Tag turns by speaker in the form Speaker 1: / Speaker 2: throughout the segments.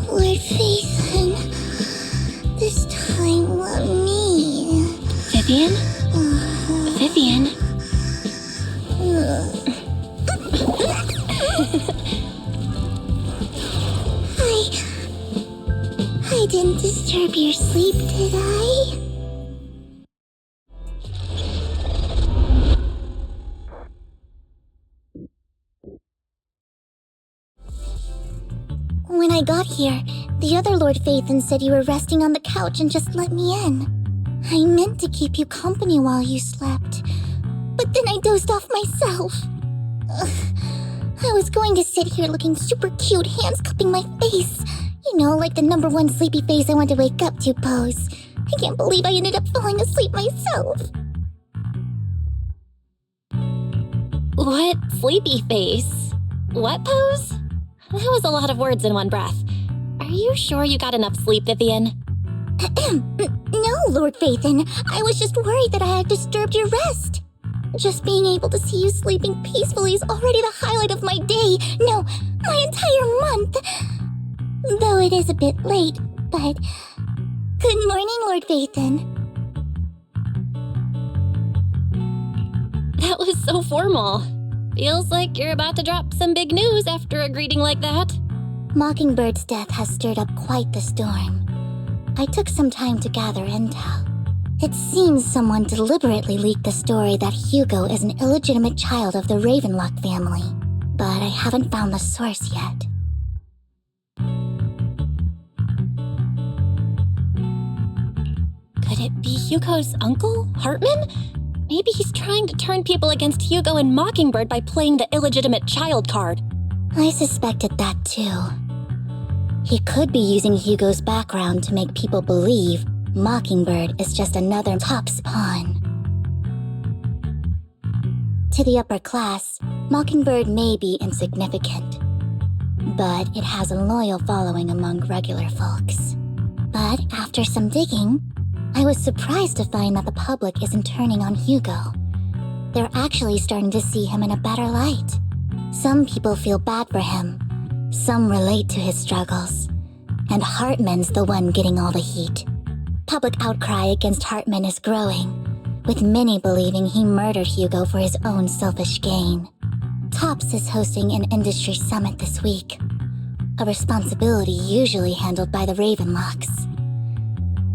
Speaker 1: Lord Phaethon, this time let me.
Speaker 2: Vivian? Vivian?
Speaker 1: I didn't disturb your sleep, did I? When I got here, the other Lord Phaethon said you were resting on the couch and just let me in. I meant to keep you company while you slept, but then I dozed off myself. I was going to sit here looking super cute, hands cupping my face. You know, like the #1 sleepy face I want to wake up to pose. I can't believe I ended up falling asleep myself.
Speaker 2: What sleepy face? What pose? That was a lot of words in one breath. Are you sure you got enough sleep, Vivian?
Speaker 1: No, Lord Phaethon. I was just worried that I had disturbed your rest. Just being able to see you sleeping peacefully is already the highlight of my day. No, my entire month. Though it is a bit late, but... Good morning, Lord Phaethon.
Speaker 2: That was so formal. Feels like you're about to drop some big news after a greeting like that.
Speaker 1: Mockingbird's death has stirred up quite the storm. I took some time to gather intel. It seems someone deliberately leaked the story that Hugo is an illegitimate child of the Ravenlock family, but I haven't found the source yet.
Speaker 2: Could it be Hugo's uncle, Hartman? Maybe he's trying to turn people against Hugo and Mockingbird by playing the illegitimate child card.
Speaker 1: I suspected that too. He could be using Hugo's background to make people believe Mockingbird is just another Top's pawn. To the upper class, Mockingbird may be insignificant, but it has a loyal following among regular folks. But after some digging, I was surprised to find that the public isn't turning on Hugo. They're actually starting to see him in a better light. Some people feel bad for him. Some relate to his struggles. And Hartman's the one getting all the heat. Public outcry against Hartman is growing, with many believing he murdered Hugo for his own selfish gain. Tops is hosting an industry summit this week, a responsibility usually handled by the Ravenlocks.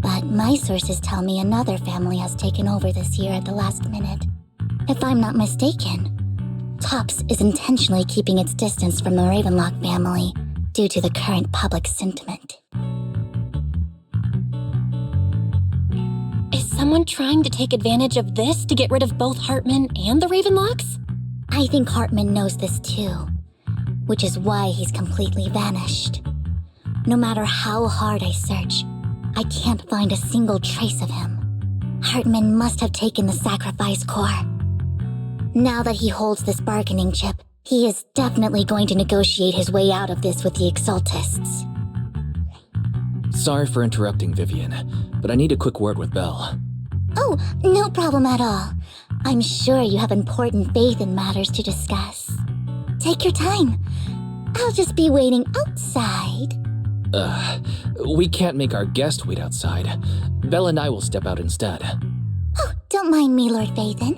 Speaker 1: But my sources tell me another family has taken over this year at the last minute. If I'm not mistaken, Tops is intentionally keeping its distance from the Ravenlock family due to the current public sentiment.
Speaker 2: Is someone trying to take advantage of this to get rid of both Hartman and the Ravenlocks?
Speaker 1: I think Hartman knows this too, which is why he's completely vanished. No matter how hard I search, I can't find a single trace of him. Hartman must have taken the sacrifice core. Now that he holds this bargaining chip, he is definitely going to negotiate his way out of this with the Exaltists.
Speaker 3: Sorry for interrupting, Vivian, but I need a quick word with Belle.
Speaker 1: Oh, no problem at all. I'm sure you have important faith in matters to discuss. Take your time. I'll just be waiting outside.
Speaker 3: We can't make our guest wait outside. Belle and I will step out instead.
Speaker 1: Oh, don't mind me, Lord Phaethon.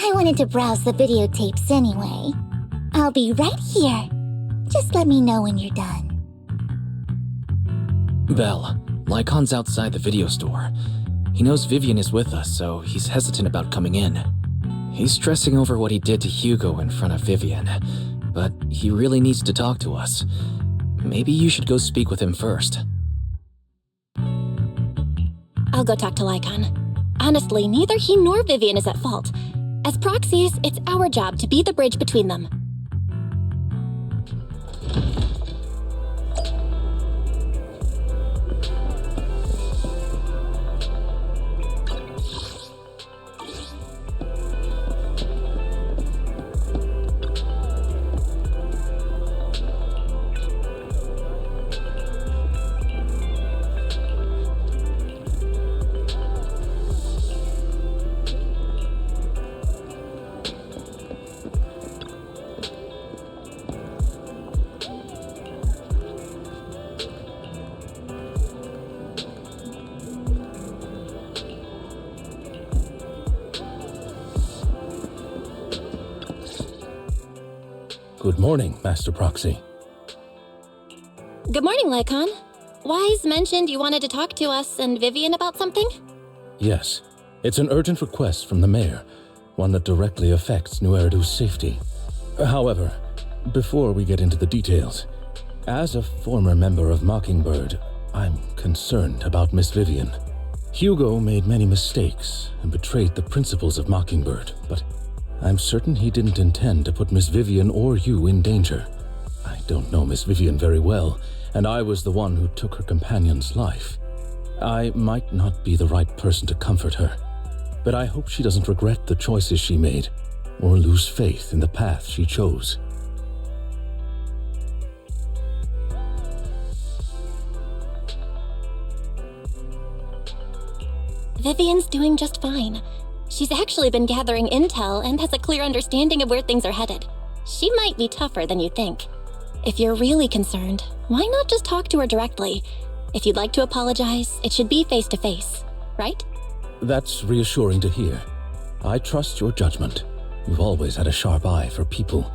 Speaker 1: I wanted to browse the videotapes anyway. I'll be right here. Just let me know when you're done.
Speaker 3: Belle, Lycon's outside the video store. He knows Vivian is with us, so he's hesitant about coming in. He's stressing over what he did to Hugo in front of Vivian, but he really needs to talk to us. Maybe you should go speak with him first.
Speaker 2: I'll go talk to Lycon. Honestly, neither he nor Vivian is at fault. As proxies, it's our job to be the bridge between them.
Speaker 4: Good morning, Master Proxy.
Speaker 2: Good morning, Lycon. Wise mentioned you wanted to talk to us and Vivian about something?
Speaker 4: Yes, it's an urgent request from the mayor, one that directly affects New Eridu's safety. However, before we get into the details, as a former member of Mockingbird, I'm concerned about Miss Vivian. Hugo made many mistakes and betrayed the principles of Mockingbird, but I'm certain he didn't intend to put Miss Vivian or you in danger. I don't know Miss Vivian very well, and I was the one who took her companion's life. I might not be the right person to comfort her, but I hope she doesn't regret the choices she made or lose faith in the path she chose.
Speaker 2: Vivian's doing just fine. She's actually been gathering intel and has a clear understanding of where things are headed. She might be tougher than you think. If you're really concerned, why not just talk to her directly? If you'd like to apologize, it should be face to face, right?
Speaker 4: That's reassuring to hear. I trust your judgment. You've always had a sharp eye for people.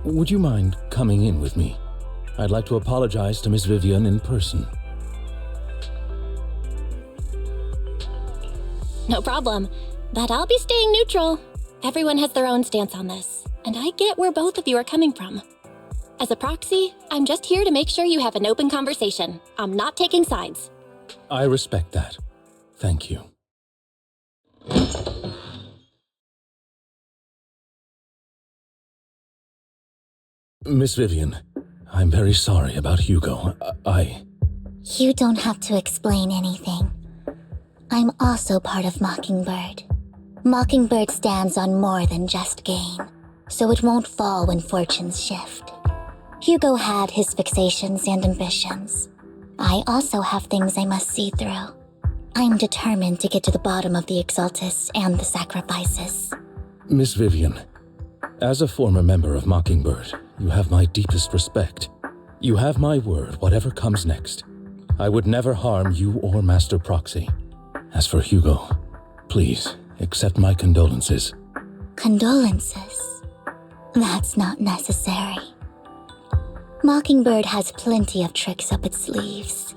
Speaker 4: Would you mind coming in with me? I'd like to apologize to Miss Vivian in person.
Speaker 2: No problem. But I'll be staying neutral. Everyone has their own stance on this, and I get where both of you are coming from. As a proxy, I'm just here to make sure you have an open conversation. I'm not taking sides.
Speaker 4: I respect that. Thank you. Miss Vivian, I'm very sorry about Hugo.
Speaker 1: You don't have to explain anything. I'm also part of Mockingbird. Mockingbird stands on more than just gain, so it won't fall when fortunes shift. Hugo had his fixations and ambitions. I also have things I must see through. I'm determined to get to the bottom of the Exaltus and the sacrifices.
Speaker 4: Miss Vivian, as a former member of Mockingbird, you have my deepest respect. You have my word, whatever comes next. I would never harm you or Master Proxy. As for Hugo, please accept my condolences.
Speaker 1: Condolences? That's not necessary. Mockingbird has plenty of tricks up its sleeves.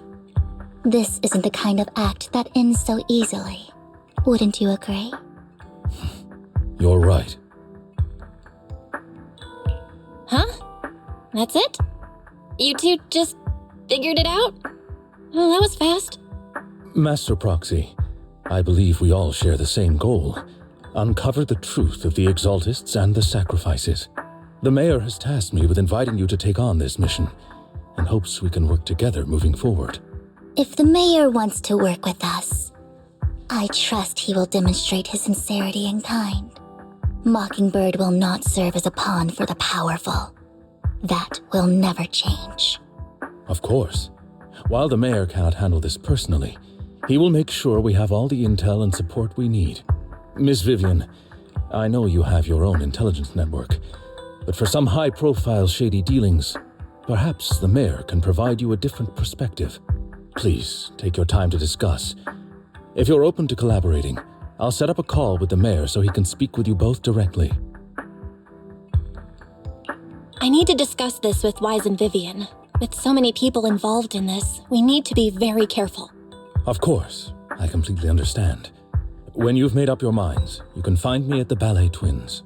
Speaker 1: This isn't the kind of act that ends so easily. Wouldn't you agree?
Speaker 4: You're right.
Speaker 2: Huh? That's it? You two just figured it out? Well, that was fast.
Speaker 4: Master Proxy, I believe we all share the same goal. Uncover the truth of the Exaltists and the sacrifices. The mayor has tasked me with inviting you to take on this mission, and hopes we can work together moving forward.
Speaker 1: If the mayor wants to work with us, I trust he will demonstrate his sincerity in kind. Mockingbird will not serve as a pawn for the powerful. That will never change.
Speaker 4: Of course. While the mayor cannot handle this personally, he will make sure we have all the intel and support we need. Miss Vivian, I know you have your own intelligence network, but for some high-profile shady dealings, perhaps the mayor can provide you a different perspective. Please take your time to discuss. If you're open to collaborating, I'll set up a call with the mayor so he can speak with you both directly.
Speaker 2: I need to discuss this with Wise and Vivian. With so many people involved in this, we need to be very careful.
Speaker 4: Of course, I completely understand. When you've made up your minds, you can find me at the Ballet Twins.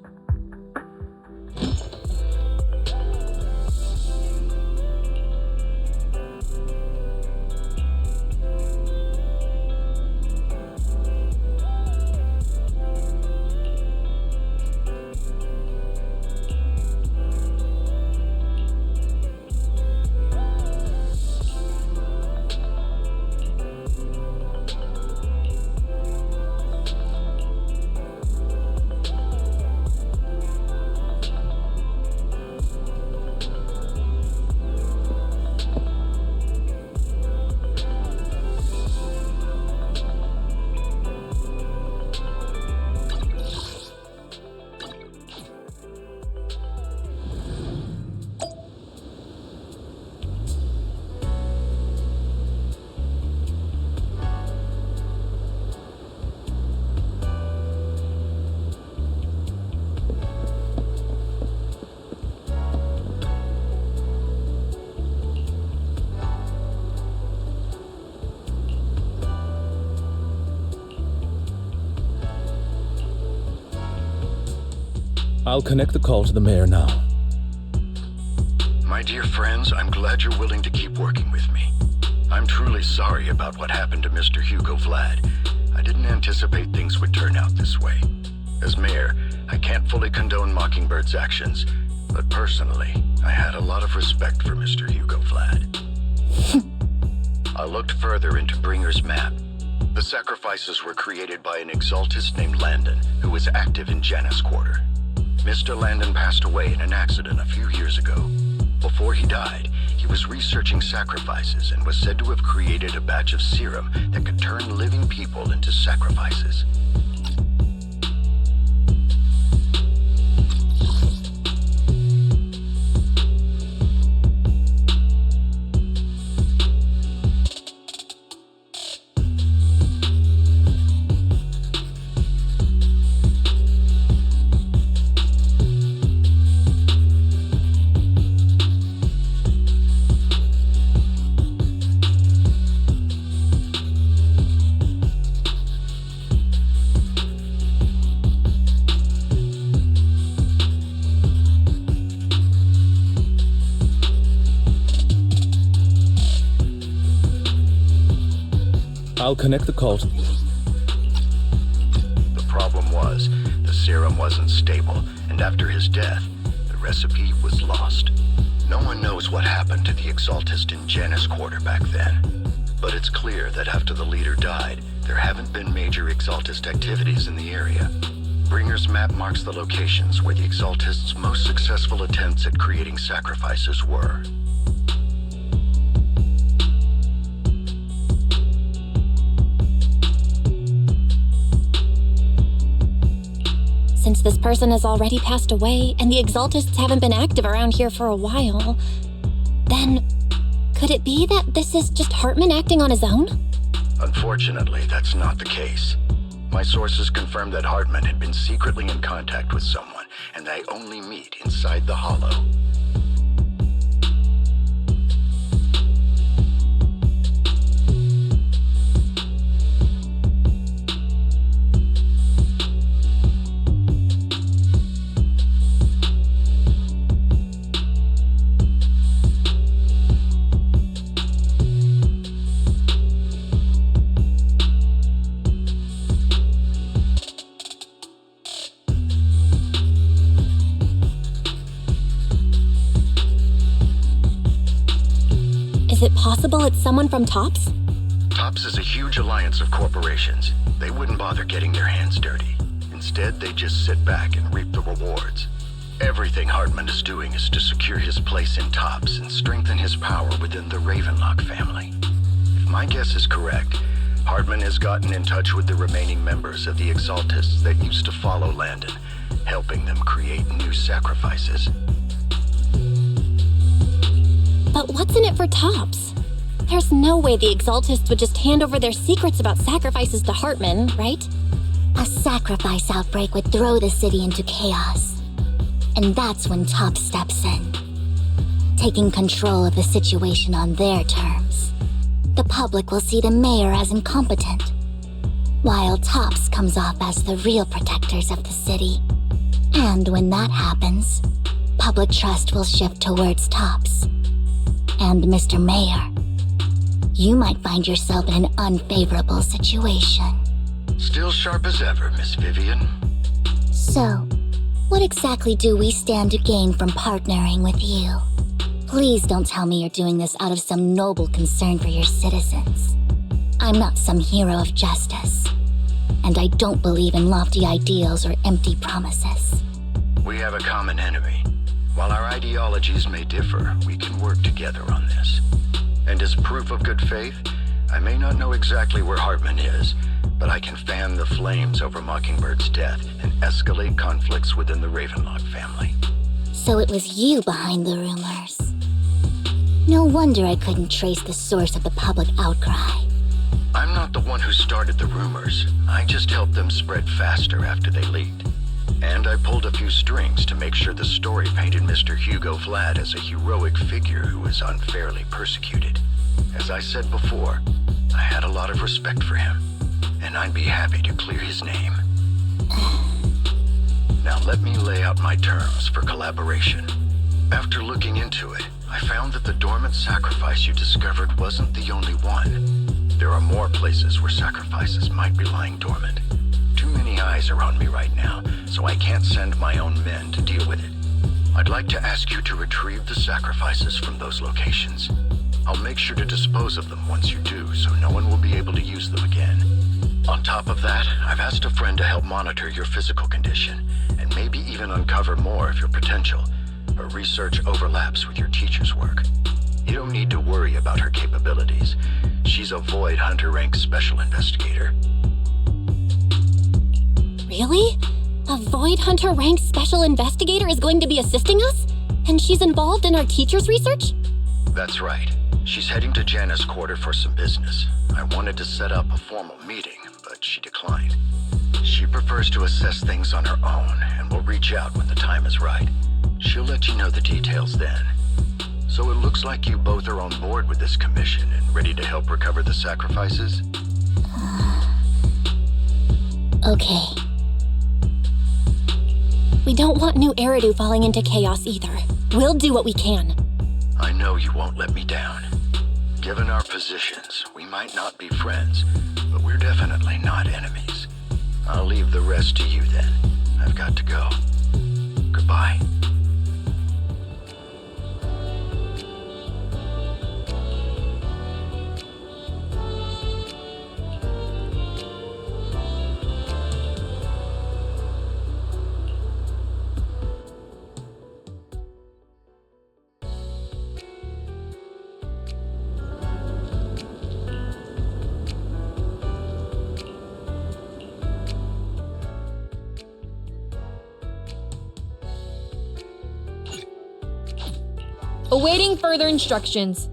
Speaker 4: I'll connect the call to the mayor now.
Speaker 5: My dear friends, I'm glad you're willing to keep working with me. I'm truly sorry about what happened to Mr. Hugo Vlad. I didn't anticipate things would turn out this way. As mayor, I can't fully condone Mockingbird's actions, but personally, I had a lot of respect for Mr. Hugo Vlad. I looked further into Bringer's map. The sacrifices were created by an exaltist named Landon, who was active in Janus Quarter. Mr. Landon passed away in an accident a few years ago. Before he died, he was researching sacrifices and was said to have created a batch of serum that could turn living people into sacrifices.
Speaker 4: I'll connect the call to...
Speaker 5: The problem was, the serum wasn't stable, and after his death, the recipe was lost. No one knows what happened to the exaltist in Janus Quarter back then. But it's clear that after the leader died, there haven't been major exaltist activities in the area. Bringer's map marks the locations where the exaltists' most successful attempts at creating sacrifices were.
Speaker 2: Since this person has already passed away and the exaltists haven't been active around here for a while, then could it be that this is just Hartman acting on his own?
Speaker 5: Unfortunately, that's not the case. My sources confirmed that Hartman had been secretly in contact with someone, and they only meet inside the Hollow.
Speaker 2: Is it possible it's someone from TOPS?
Speaker 5: TOPS is a huge alliance of corporations. They wouldn't bother getting their hands dirty. Instead, they just sit back and reap the rewards. Everything Hartman is doing is to secure his place in TOPS and strengthen his power within the Ravenlock family. If my guess is correct, Hartman has gotten in touch with the remaining members of the Exaltists that used to follow Landon, helping them create new sacrifices.
Speaker 2: But what's in it for TOPS? There's no way the Exaltists would just hand over their secrets about sacrifices to Hartman, right?
Speaker 1: A sacrifice outbreak would throw the city into chaos. And that's when Tops steps in, taking control of the situation on their terms. The public will see the mayor as incompetent, while Tops comes off as the real protectors of the city. And when that happens, public trust will shift towards Tops. And Mr. Mayor, you might find yourself in an unfavorable situation.
Speaker 5: Still sharp as ever, Miss Vivian.
Speaker 1: So, what exactly do we stand to gain from partnering with you? Please don't tell me you're doing this out of some noble concern for your citizens. I'm not some hero of justice, and I don't believe in lofty ideals or empty promises.
Speaker 5: We have a common enemy. While our ideologies may differ, we can work together on this. And as proof of good faith, I may not know exactly where Hartman is, but I can fan the flames over Mockingbird's death and escalate conflicts within the Ravenlock family.
Speaker 1: So it was you behind the rumors. No wonder I couldn't trace the source of the public outcry.
Speaker 5: I'm not the one who started the rumors. I just helped them spread faster after they leaked. And I pulled a few strings to make sure the story painted Mr. Hugo Vlad as a heroic figure who was unfairly persecuted. As I said before, I had a lot of respect for him, and I'd be happy to clear his name. Now let me lay out my terms for collaboration. After looking into it, I found that the dormant sacrifice you discovered wasn't the only one. There are more places where sacrifices might be lying dormant. Too many eyes are on me right now, so I can't send my own men to deal with it. I'd like to ask you to retrieve the sacrifices from those locations. I'll make sure to dispose of them once you do, so no one will be able to use them again. On top of that, I've asked a friend to help monitor your physical condition, and maybe even uncover more of your potential. Her research overlaps with your teacher's work. You don't need to worry about her capabilities. She's a Void Hunter rank special investigator.
Speaker 2: Really? A Void Hunter ranked special investigator is going to be assisting us? And she's involved in our teacher's research?
Speaker 5: That's right. She's heading to Janna's quarter for some business. I wanted to set up a formal meeting, but she declined. She prefers to assess things on her own and will reach out when the time is right. She'll let you know the details then. So it looks like you both are on board with this commission and ready to help recover the sacrifices?
Speaker 1: Okay.
Speaker 2: We don't want New Eridu falling into chaos either. We'll do what we can.
Speaker 5: I know you won't let me down. Given our positions, we might not be friends, but we're definitely not enemies. I'll leave the rest to you then. I've got to go. Goodbye.
Speaker 6: Awaiting further instructions.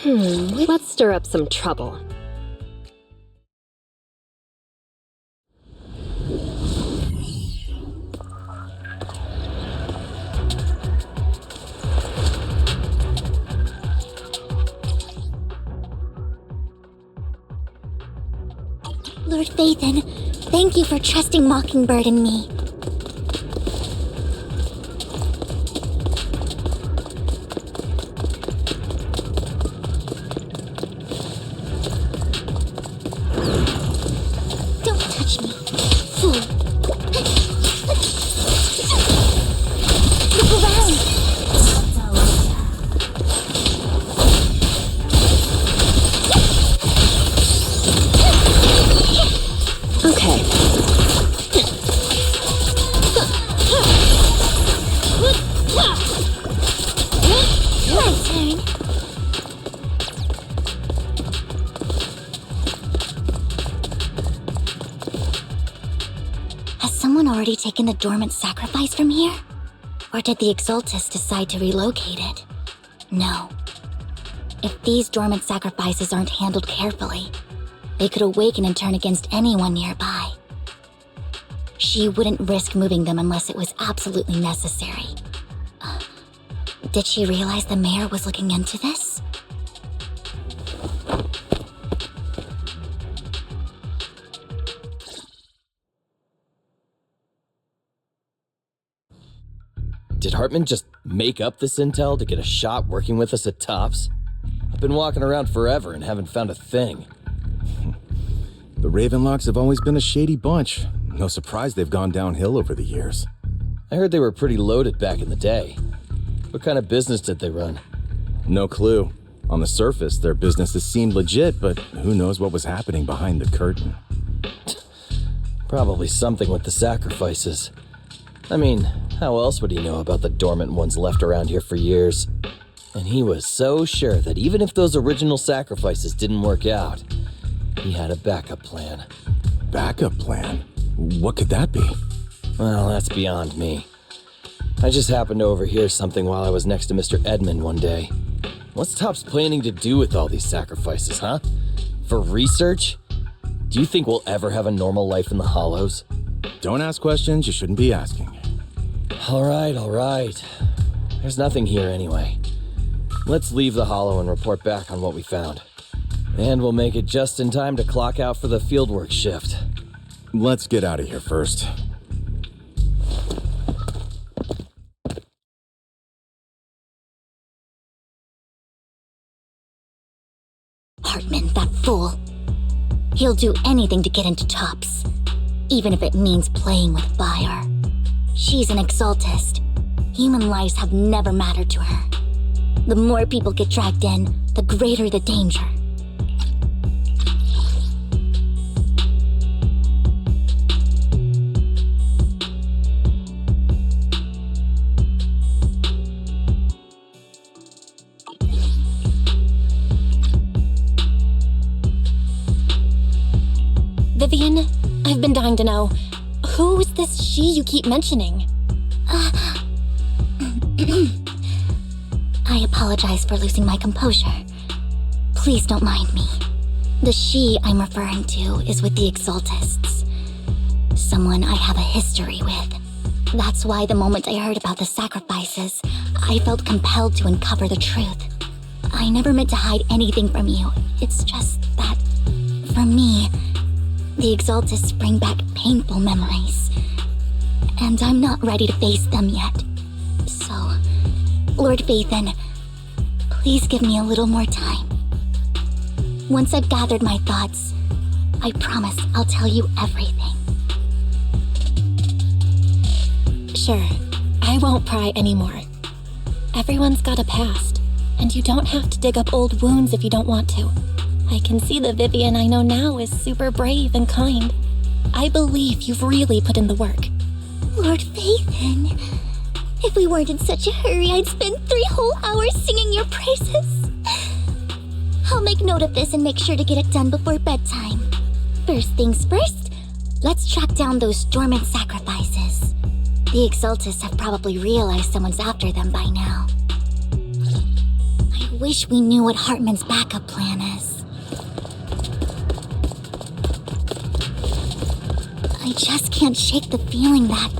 Speaker 7: Let's stir up some trouble.
Speaker 1: Lord Phaethon, thank you for trusting Mockingbird and me. Don't touch me, fool. Look around.
Speaker 7: Okay.
Speaker 1: already taken the dormant sacrifice from here? Or did the Exaltus decide to relocate it? No. If these dormant sacrifices aren't handled carefully, they could awaken and turn against anyone nearby. She wouldn't risk moving them unless it was absolutely necessary. Did she realize the mayor was looking into this?
Speaker 8: Did Hartman just make up this intel to get a shot working with us at Tops? I've been walking around forever and haven't found a thing.
Speaker 9: The Ravenlocks have always been a shady bunch. No surprise they've gone downhill over the years.
Speaker 8: I heard they were pretty loaded back in the day. What kind of business did they run?
Speaker 9: No clue. On the surface, their businesses seemed legit, but who knows what was happening behind the curtain.
Speaker 8: Probably something with the sacrifices. I mean, how else would he know about the dormant ones left around here for years? And he was so sure that even if those original sacrifices didn't work out, he had a backup plan.
Speaker 9: Backup plan? What could that be?
Speaker 8: Well, that's beyond me. I just happened to overhear something while I was next to Mr. Edmund one day. What's Tops planning to do with all these sacrifices, huh? For research? Do you think we'll ever have a normal life in the Hollows?
Speaker 9: Don't ask questions you shouldn't be asking.
Speaker 8: All right. There's nothing here anyway. Let's leave the Hollow and report back on what we found. And we'll make it just in time to clock out for the fieldwork shift.
Speaker 9: Let's get out of here first.
Speaker 1: Hartman, that fool. He'll do anything to get into Tops, even if it means playing with fire. She's an Exaltist. Human lives have never mattered to her. The more people get dragged in, the greater the danger.
Speaker 2: Vivian, I've been dying to know. Who is this she you keep mentioning?
Speaker 1: I apologize for losing my composure. Please don't mind me. The she I'm referring to is with the Exaltists. Someone I have a history with. That's why the moment I heard about the sacrifices, I felt compelled to uncover the truth. I never meant to hide anything from you. It's just that, for me, the Exaltists bring back painful memories. And I'm not ready to face them yet. So, Lord Vathan, please give me a little more time. Once I've gathered my thoughts, I promise I'll tell you everything.
Speaker 2: Sure, I won't pry anymore. Everyone's got a past, and you don't have to dig up old wounds if you don't want to. I can see the Vivian I know now is super brave and kind. I believe you've really put in the work.
Speaker 1: Lord Vathan, if we weren't in such a hurry, I'd spend 3 whole hours singing your praises. I'll make note of this and make sure to get it done before bedtime. First things first, let's track down those dormant sacrifices. The Exaltists have probably realized someone's after them by now. I wish we knew what Hartman's backup plan is. I just can't shake the feeling that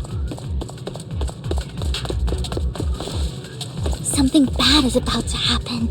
Speaker 1: something bad is about to happen.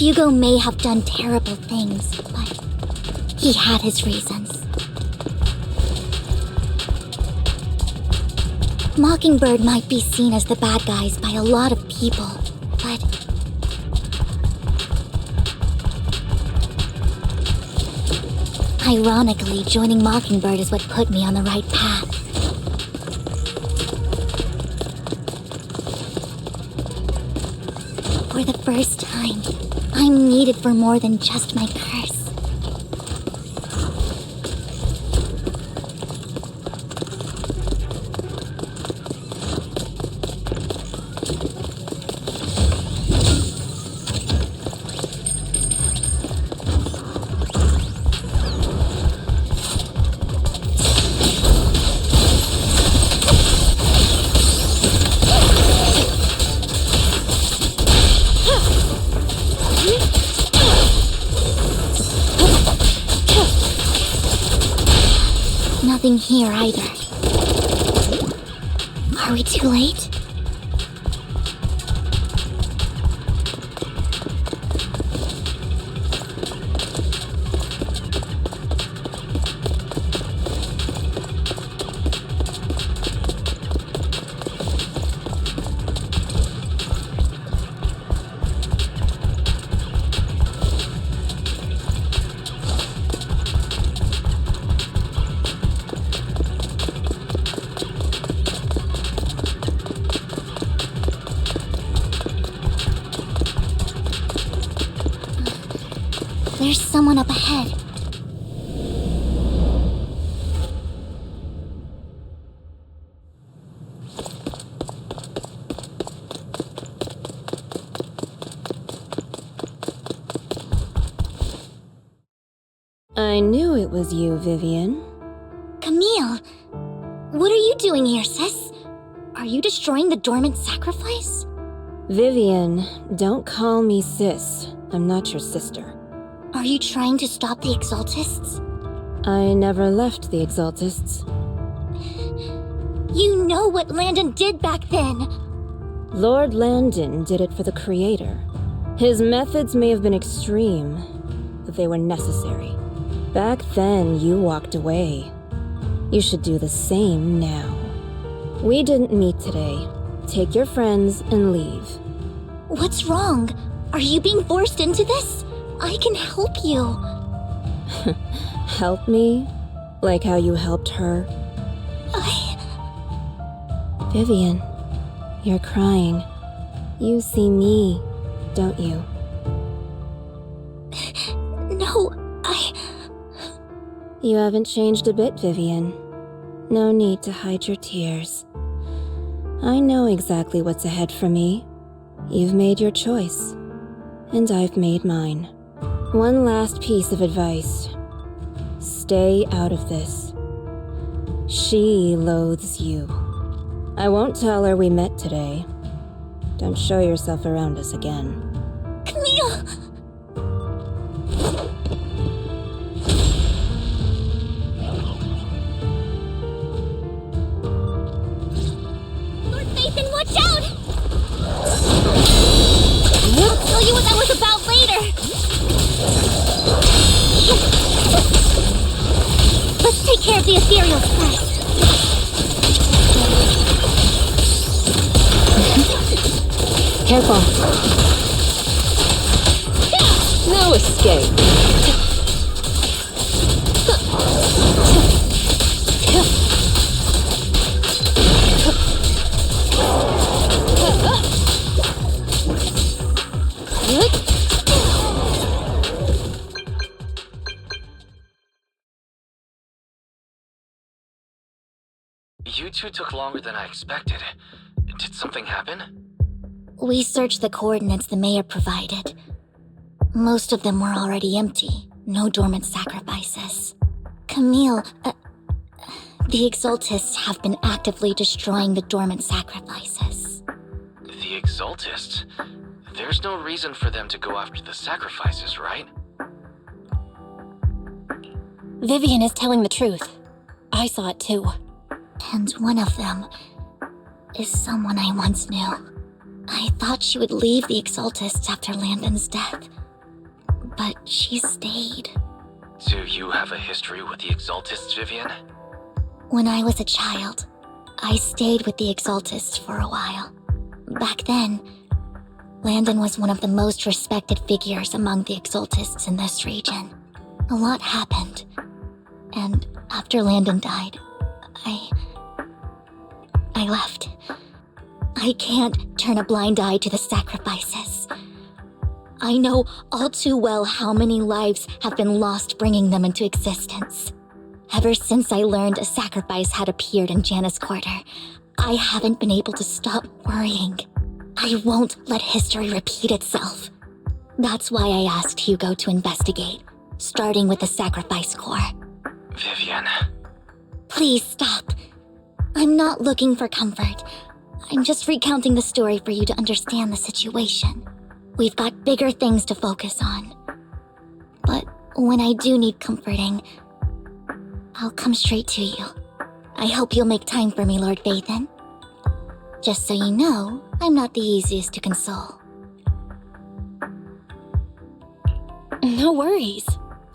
Speaker 1: Hugo may have done terrible things, but he had his reasons. Mockingbird might be seen as the bad guys by a lot of people, but... Ironically, joining Mockingbird is what put me on the right path. For the first time, I'm needed for more than just my curse. Nothing here either. Are we too late? There's someone up ahead.
Speaker 7: I knew it was you, Vivian.
Speaker 1: Camille! What are you doing here, sis? Are you destroying the dormant sacrifice?
Speaker 7: Vivian, don't call me sis. I'm not your sister.
Speaker 1: Are you trying to stop the Exaltists?
Speaker 7: I never left the Exaltists.
Speaker 1: You know what Landon did back then!
Speaker 7: Lord Landon did it for the Creator. His methods may have been extreme, but they were necessary. Back then, you walked away. You should do the same now. We didn't meet today. Take your friends and leave.
Speaker 1: What's wrong? Are you being forced into this? I can help you.
Speaker 7: Help me? Like how you helped her? Vivian, you're crying. You see me, don't you?
Speaker 1: No,
Speaker 7: You haven't changed a bit, Vivian. No need to hide your tears. I know exactly what's ahead for me. You've made your choice, and I've made mine. One last piece of advice. Stay out of this. She loathes you. I won't tell her we met today. Don't show yourself around us again.
Speaker 1: Camille! Lord Nathan, watch out! I'll tell you what that was about later! Let's take care of the ethereals first.
Speaker 7: Careful. No escape.
Speaker 3: You two took longer than I expected. Did something happen?
Speaker 1: We searched the coordinates the mayor provided. Most of them were already empty. No dormant sacrifices. Camille, the Exaltists have been actively destroying the dormant sacrifices.
Speaker 3: The Exaltists? There's no reason for them to go after the sacrifices, right?
Speaker 2: Vivian is telling the truth. I saw it too.
Speaker 1: And one of them is someone I once knew. I thought she would leave the Exaltists after Landon's death, but she stayed.
Speaker 3: Do you have a history with the Exaltists, Vivian?
Speaker 1: When I was a child, I stayed with the Exaltists for a while. Back then, Landon was one of the most respected figures among the Exaltists in this region. A lot happened, and after Landon died, I left. I can't turn a blind eye to the sacrifices. I know all too well how many lives have been lost bringing them into existence. Ever since I learned a sacrifice had appeared in Janus Quarter, I haven't been able to stop worrying. I won't let history repeat itself. That's why I asked Hugo to investigate, starting with the Sacrifice Corps.
Speaker 3: Vivian.
Speaker 1: Please stop. I'm not looking for comfort. I'm just recounting the story for you to understand the situation. We've got bigger things to focus on. But when I do need comforting, I'll come straight to you. I hope you'll make time for me, Lord Vathan. Just so you know, I'm not the easiest to console.
Speaker 2: No worries.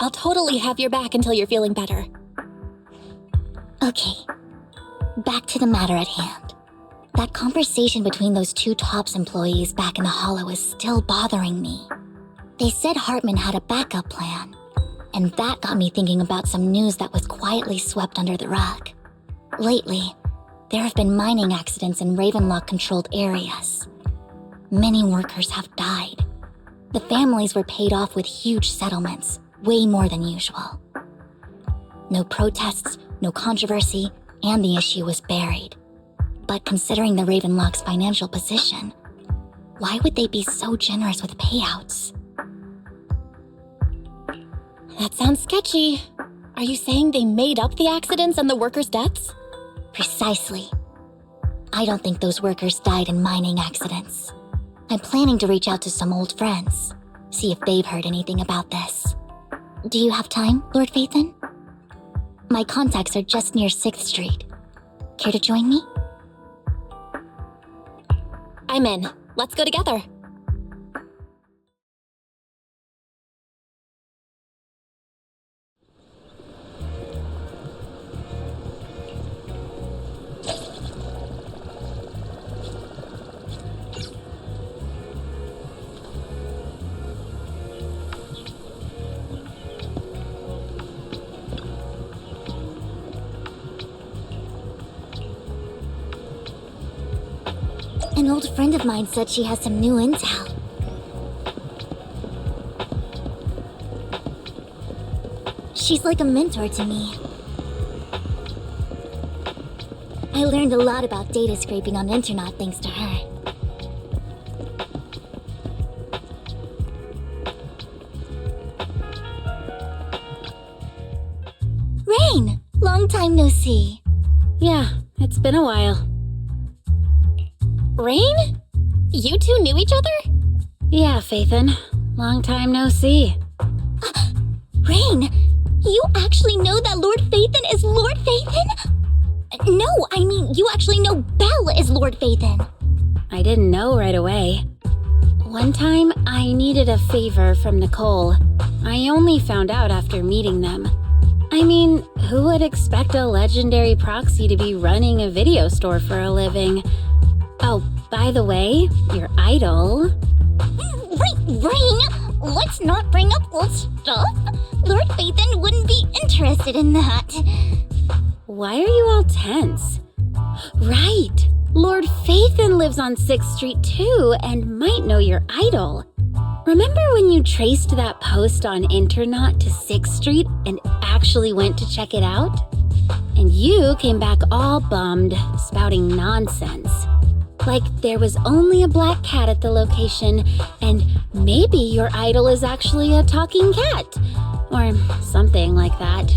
Speaker 2: I'll totally have your back until you're feeling better.
Speaker 1: Okay, back to the matter at hand. That conversation between those two TOPS employees back in the Hollow is still bothering me. They said Hartman had a backup plan, and that got me thinking about some news that was quietly swept under the rug. Lately, there have been mining accidents in Ravenlock-controlled areas. Many workers have died. The families were paid off with huge settlements, way more than usual. No protests, no controversy, and the issue was buried. But considering the Ravenlock's financial position, why would they be so generous with payouts?
Speaker 2: That sounds sketchy. Are you saying they made up the accidents and the workers' deaths?
Speaker 1: Precisely. I don't think those workers died in mining accidents. I'm planning to reach out to some old friends, see if they've heard anything about this. Do you have time, Lord Vathan? My contacts are just near 6th Street. Care to join me?
Speaker 2: I'm in. Let's go together.
Speaker 1: An old friend of mine said she has some new intel. She's like a mentor to me. I learned a lot about data scraping on Internet thanks to her. Rain! Long time no see.
Speaker 7: Yeah, it's been a while.
Speaker 2: Rain? You two knew each other?
Speaker 7: Yeah, Phaethon. Long time no see.
Speaker 1: Rain, you actually know that Lord Vathan is Lord Vathan? No, I mean, you actually know Belle is Lord Vathan.
Speaker 7: I didn't know right away. One time, I needed a favor from Nicole. I only found out after meeting them. I mean, who would expect a legendary proxy to be running a video store for a living? Oh, by the way, your idol...
Speaker 1: Rain, let's not bring up old stuff. Lord Vathan wouldn't be interested in that.
Speaker 7: Why are you all tense? Right, Lord Phaethon lives on 6th Street too and might know your idol. Remember when you traced that post on Internet to 6th Street and actually went to check it out? And you came back all bummed, spouting nonsense. Like there was only a black cat at the location, and maybe your idol is actually a talking cat. Or something like that.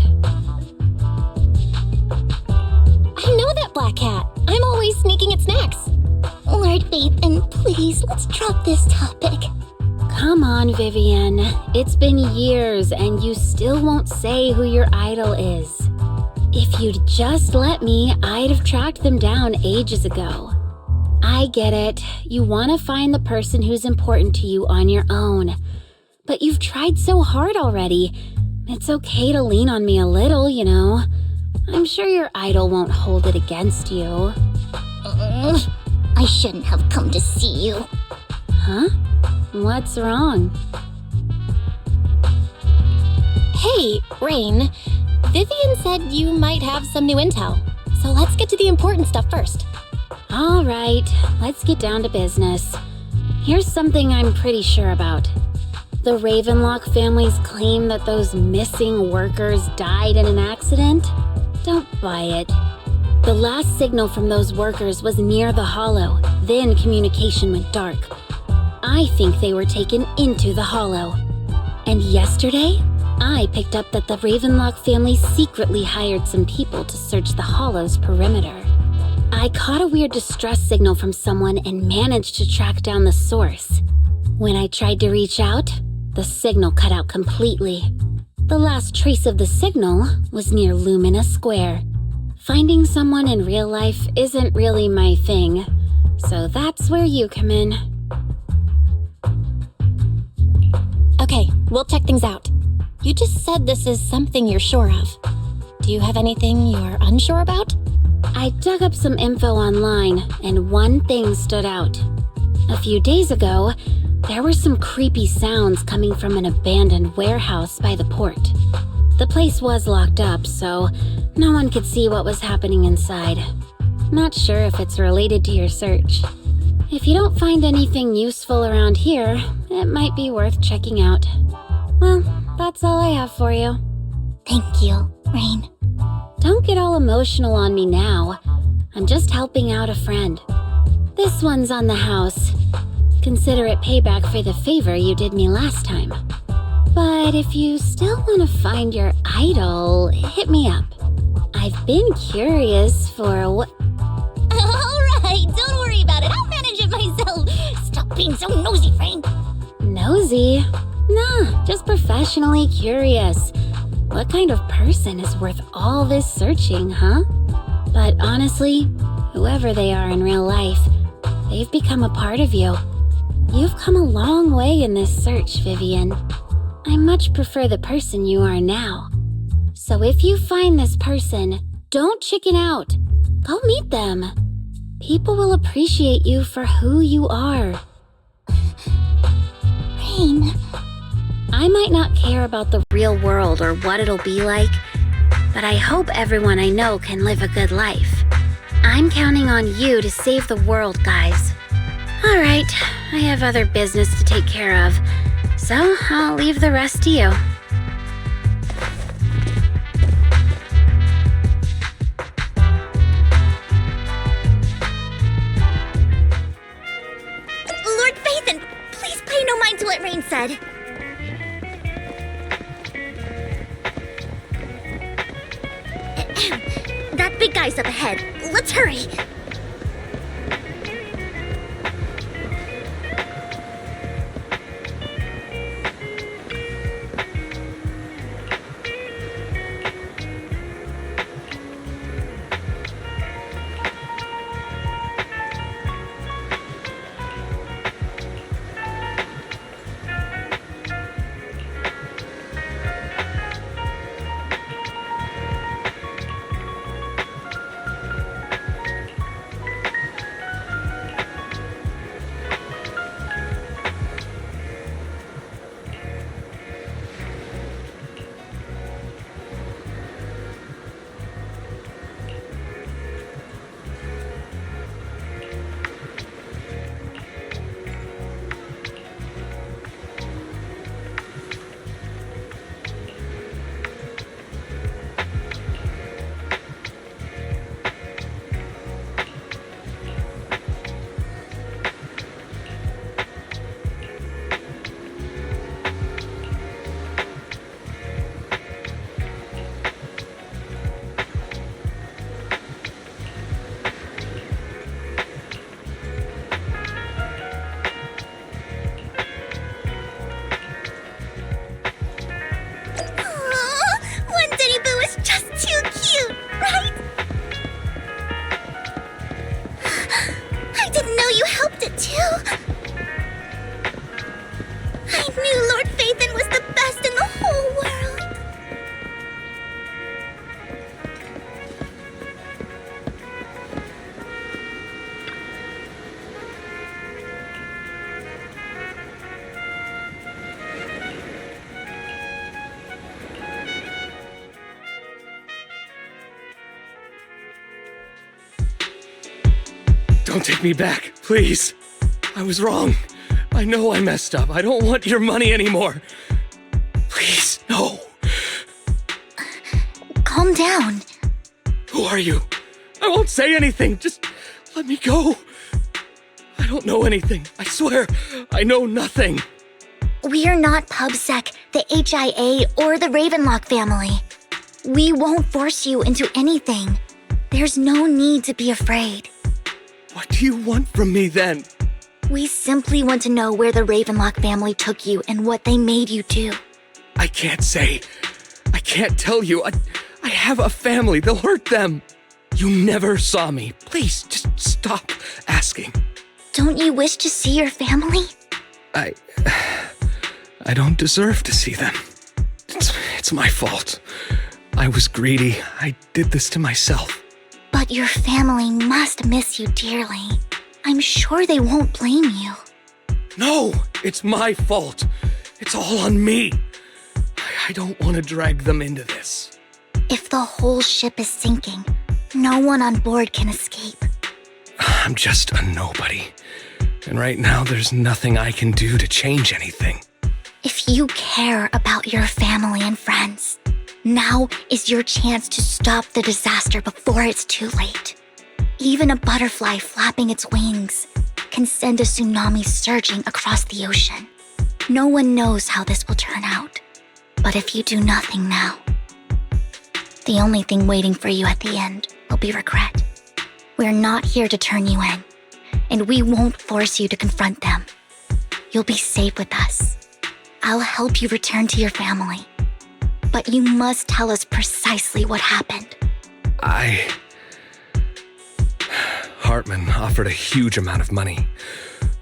Speaker 2: I know that black cat. I'm always sneaking at snacks.
Speaker 1: Lord Vathan, please, let's drop this topic.
Speaker 7: Come on, Vivian. It's been years, and you still won't say who your idol is. If you'd just let me, I'd have tracked them down ages ago. I get it. You want to find the person who's important to you on your own. But you've tried so hard already. It's okay to lean on me a little, you know. I'm sure your idol won't hold it against you.
Speaker 1: I shouldn't have come to see you.
Speaker 7: Huh? What's wrong?
Speaker 2: Hey, Rain. Vivian said you might have some new intel. So let's get to the important stuff first.
Speaker 7: All right, let's get down to business. Here's something I'm pretty sure about. The Ravenlock family's claim that those missing workers died in an accident? Don't buy it. The last signal from those workers was near the Hollow, then communication went dark. I think they were taken into the Hollow. And yesterday, I picked up that the Ravenlock family secretly hired some people to search the Hollow's perimeter. I caught a weird distress signal from someone and managed to track down the source. When I tried to reach out, the signal cut out completely. The last trace of the signal was near Lumina Square. Finding someone in real life isn't really my thing, so that's where you come in.
Speaker 2: Okay, we'll check things out. You just said this is something you're sure of. Do you have anything you're unsure about?
Speaker 7: I dug up some info online, and one thing stood out. A few days ago, there were some creepy sounds coming from an abandoned warehouse by the port. The place was locked up, so no one could see what was happening inside. Not sure if it's related to your search. If you don't find anything useful around here, it might be worth checking out. Well, that's all I have for you.
Speaker 1: Thank you, Rain.
Speaker 7: Don't get all emotional on me now. I'm just helping out a friend. This one's on the house. Consider it payback for the favor you did me last time. But if you still want to find your idol, hit me up. I've been curious for what...
Speaker 1: Alright, don't worry about it. I'll manage it myself. Stop being so nosy, Rain.
Speaker 7: Nosy? Nah, just professionally curious. What kind of person is worth all this searching, huh? But honestly, whoever they are in real life, they've become a part of you. You've come a long way in this search, Vivian. I much prefer the person you are now. So if you find this person, don't chicken out. Go meet them. People will appreciate you for who you are.
Speaker 1: Rain.
Speaker 7: I might not care about the real world or what it'll be like, but I hope everyone I know can live a good life. I'm counting on you to save the world, guys. All right, I have other business to take care of, so I'll leave the rest to you.
Speaker 1: Lord Phaethon, please pay no mind to what Rain said. That big guy's up ahead. Let's hurry.
Speaker 10: Don't take me back, please. I was wrong. I know I messed up. I don't want your money anymore. Please, no.
Speaker 1: Calm down.
Speaker 10: Who are you? I won't say anything. Just let me go. I don't know anything. I swear, I know nothing.
Speaker 1: We're not PubSec, the HIA, or the Ravenlock family. We won't force you into anything. There's no need to be afraid.
Speaker 10: What do you want from me then?
Speaker 1: We simply want to know where the Ravenlock family took you and what they made you do.
Speaker 10: I can't say. I can't tell you. I have a family. They'll hurt them. You never saw me. Please, just stop asking.
Speaker 1: Don't you wish to see your family?
Speaker 10: I don't deserve to see them. It's my fault. I was greedy. I did this to myself.
Speaker 1: But your family must miss you dearly. I'm sure they won't blame you.
Speaker 10: No, it's my fault. It's all on me. I don't want to drag them into this.
Speaker 1: If the whole ship is sinking, no one on board can escape.
Speaker 10: I'm just a nobody. And right now, there's nothing I can do to change anything.
Speaker 1: If you care about your family and friends, now is your chance to stop the disaster before it's too late. Even a butterfly flapping its wings can send a tsunami surging across the ocean. No one knows how this will turn out. But if you do nothing now, the only thing waiting for you at the end will be regret. We're not here to turn you in, and we won't force you to confront them. You'll be safe with us. I'll help you return to your family. But you must tell us precisely what happened.
Speaker 10: Hartman offered a huge amount of money,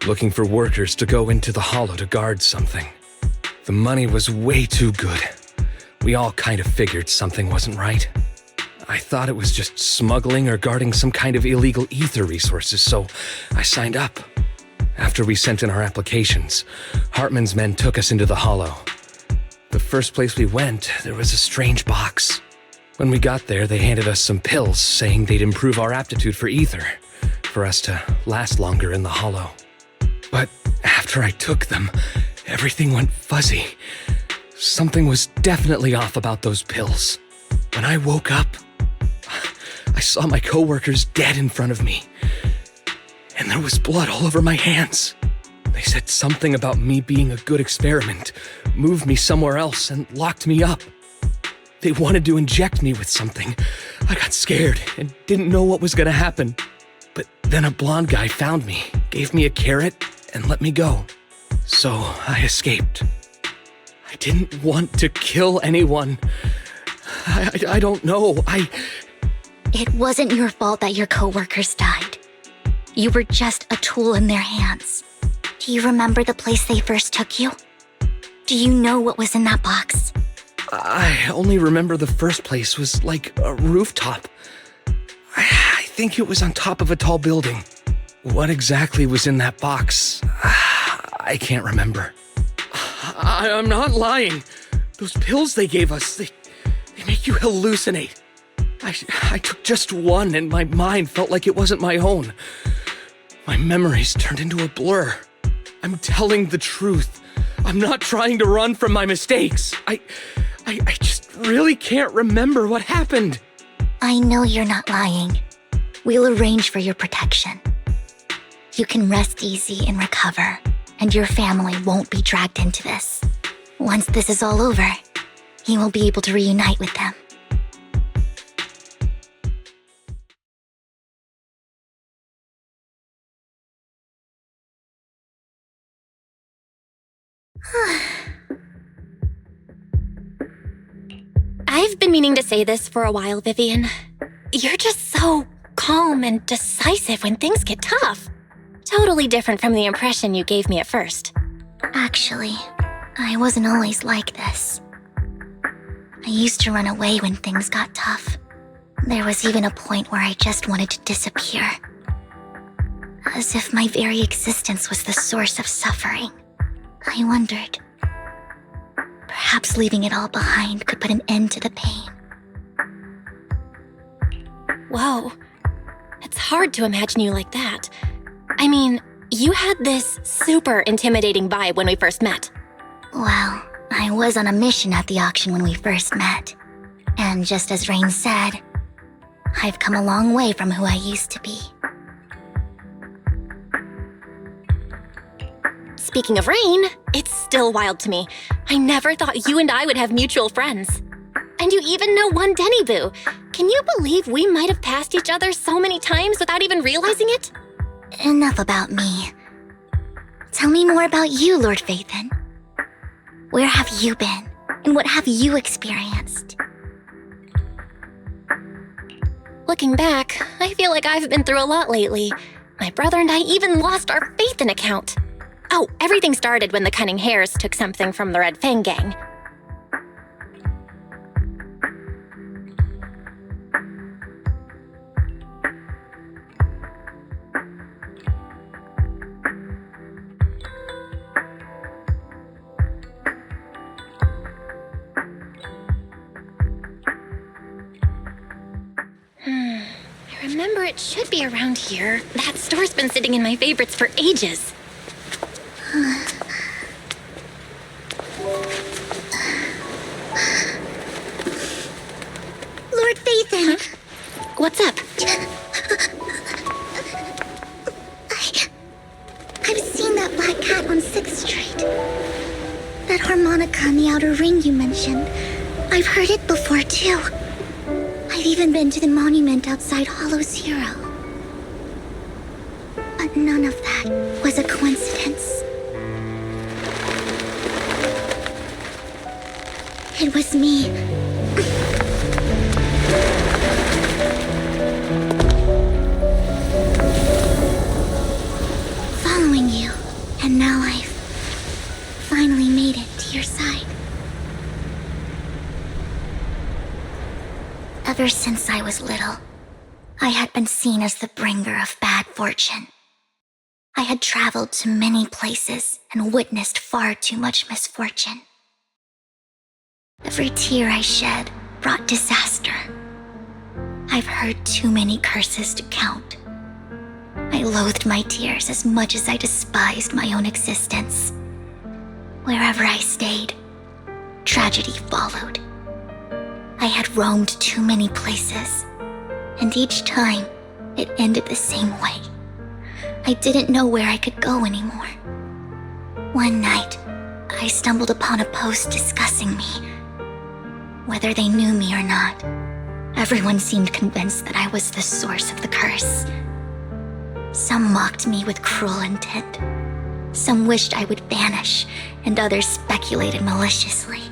Speaker 10: looking for workers to go into the hollow to guard something. The money was way too good. We all kind of figured something wasn't right. I thought it was just smuggling or guarding some kind of illegal ether resources, so I signed up. After we sent in our applications, Hartman's men took us into the hollow. The first place we went, there was a strange box. When we got there, they handed us some pills, saying they'd improve our aptitude for ether, for us to last longer in the hollow. But after I took them, everything went fuzzy. Something was definitely off about those pills. When I woke up, I saw my coworkers dead in front of me. And there was blood all over my hands. They said something about me being a good experiment, moved me somewhere else, and locked me up. They wanted to inject me with something. I got scared and didn't know what was gonna happen. But then a blonde guy found me, gave me a carrot, and let me go. So I escaped. I didn't want to kill anyone. I don't know.
Speaker 1: It wasn't your fault that your coworkers died. You were just a tool in their hands. Do you remember the place they first took you? Do you know what was in that box?
Speaker 10: I only remember the first place was like a rooftop. I think it was on top of a tall building. What exactly was in that box? I can't remember. I'm not lying. Those pills they gave us, they make you hallucinate. I took just one and my mind felt like it wasn't my own. My memories turned into a blur. I'm telling the truth. I'm not trying to run from my mistakes. I just really can't remember what happened.
Speaker 1: I know you're not lying. We'll arrange for your protection. You can rest easy and recover, and your family won't be dragged into this. Once this is all over, you will be able to reunite with them.
Speaker 2: I've been meaning to say this for a while, Vivian. You're just so calm and decisive when things get tough. Totally different from the impression you gave me at first.
Speaker 1: Actually, I wasn't always like this. I used to run away when things got tough. There was even a point where I just wanted to disappear. As if my very existence was the source of suffering. I wondered. Perhaps leaving it all behind could put an end to the pain.
Speaker 2: Whoa. It's hard to imagine you like that. I mean, you had this super intimidating vibe when we first met.
Speaker 1: Well, I was on a mission at the auction when we first met. And just as Rain said, I've come a long way from who I used to be.
Speaker 2: Speaking of Rain, it's still wild to me. I never thought you and I would have mutual friends. And you even know one Denny Boo. Can you believe we might have passed each other so many times without even realizing it?
Speaker 1: Enough about me. Tell me more about you, Lord Phaethon. Where have you been? And what have you experienced?
Speaker 2: Looking back, I feel like I've been through a lot lately. My brother and I even lost our Phaethon account. Oh, everything started when the Cunning Hares took something from the Red Fang gang. I remember it should be around here. That store's been sitting in my favorites for ages.
Speaker 1: Lord Phaethon!
Speaker 2: Huh? What's up?
Speaker 1: I've seen that black cat on 6th Street. That harmonica in the outer ring you mentioned. I've heard it before, too. I've even been to the monument outside Hollow Zero. But none of that was a coincidence. It was me. Following you, and now I've finally made it to your side. Ever since I was little, I had been seen as the bringer of bad fortune. I had traveled to many places and witnessed far too much misfortune. Every tear I shed brought disaster. I've heard too many curses to count. I loathed my tears as much as I despised my own existence. Wherever I stayed, tragedy followed. I had roamed too many places, and each time it ended the same way. I didn't know where I could go anymore. One night, I stumbled upon a post discussing me. Whether they knew me or not, everyone seemed convinced that I was the source of the curse. Some mocked me with cruel intent. Some wished I would vanish, and others speculated maliciously.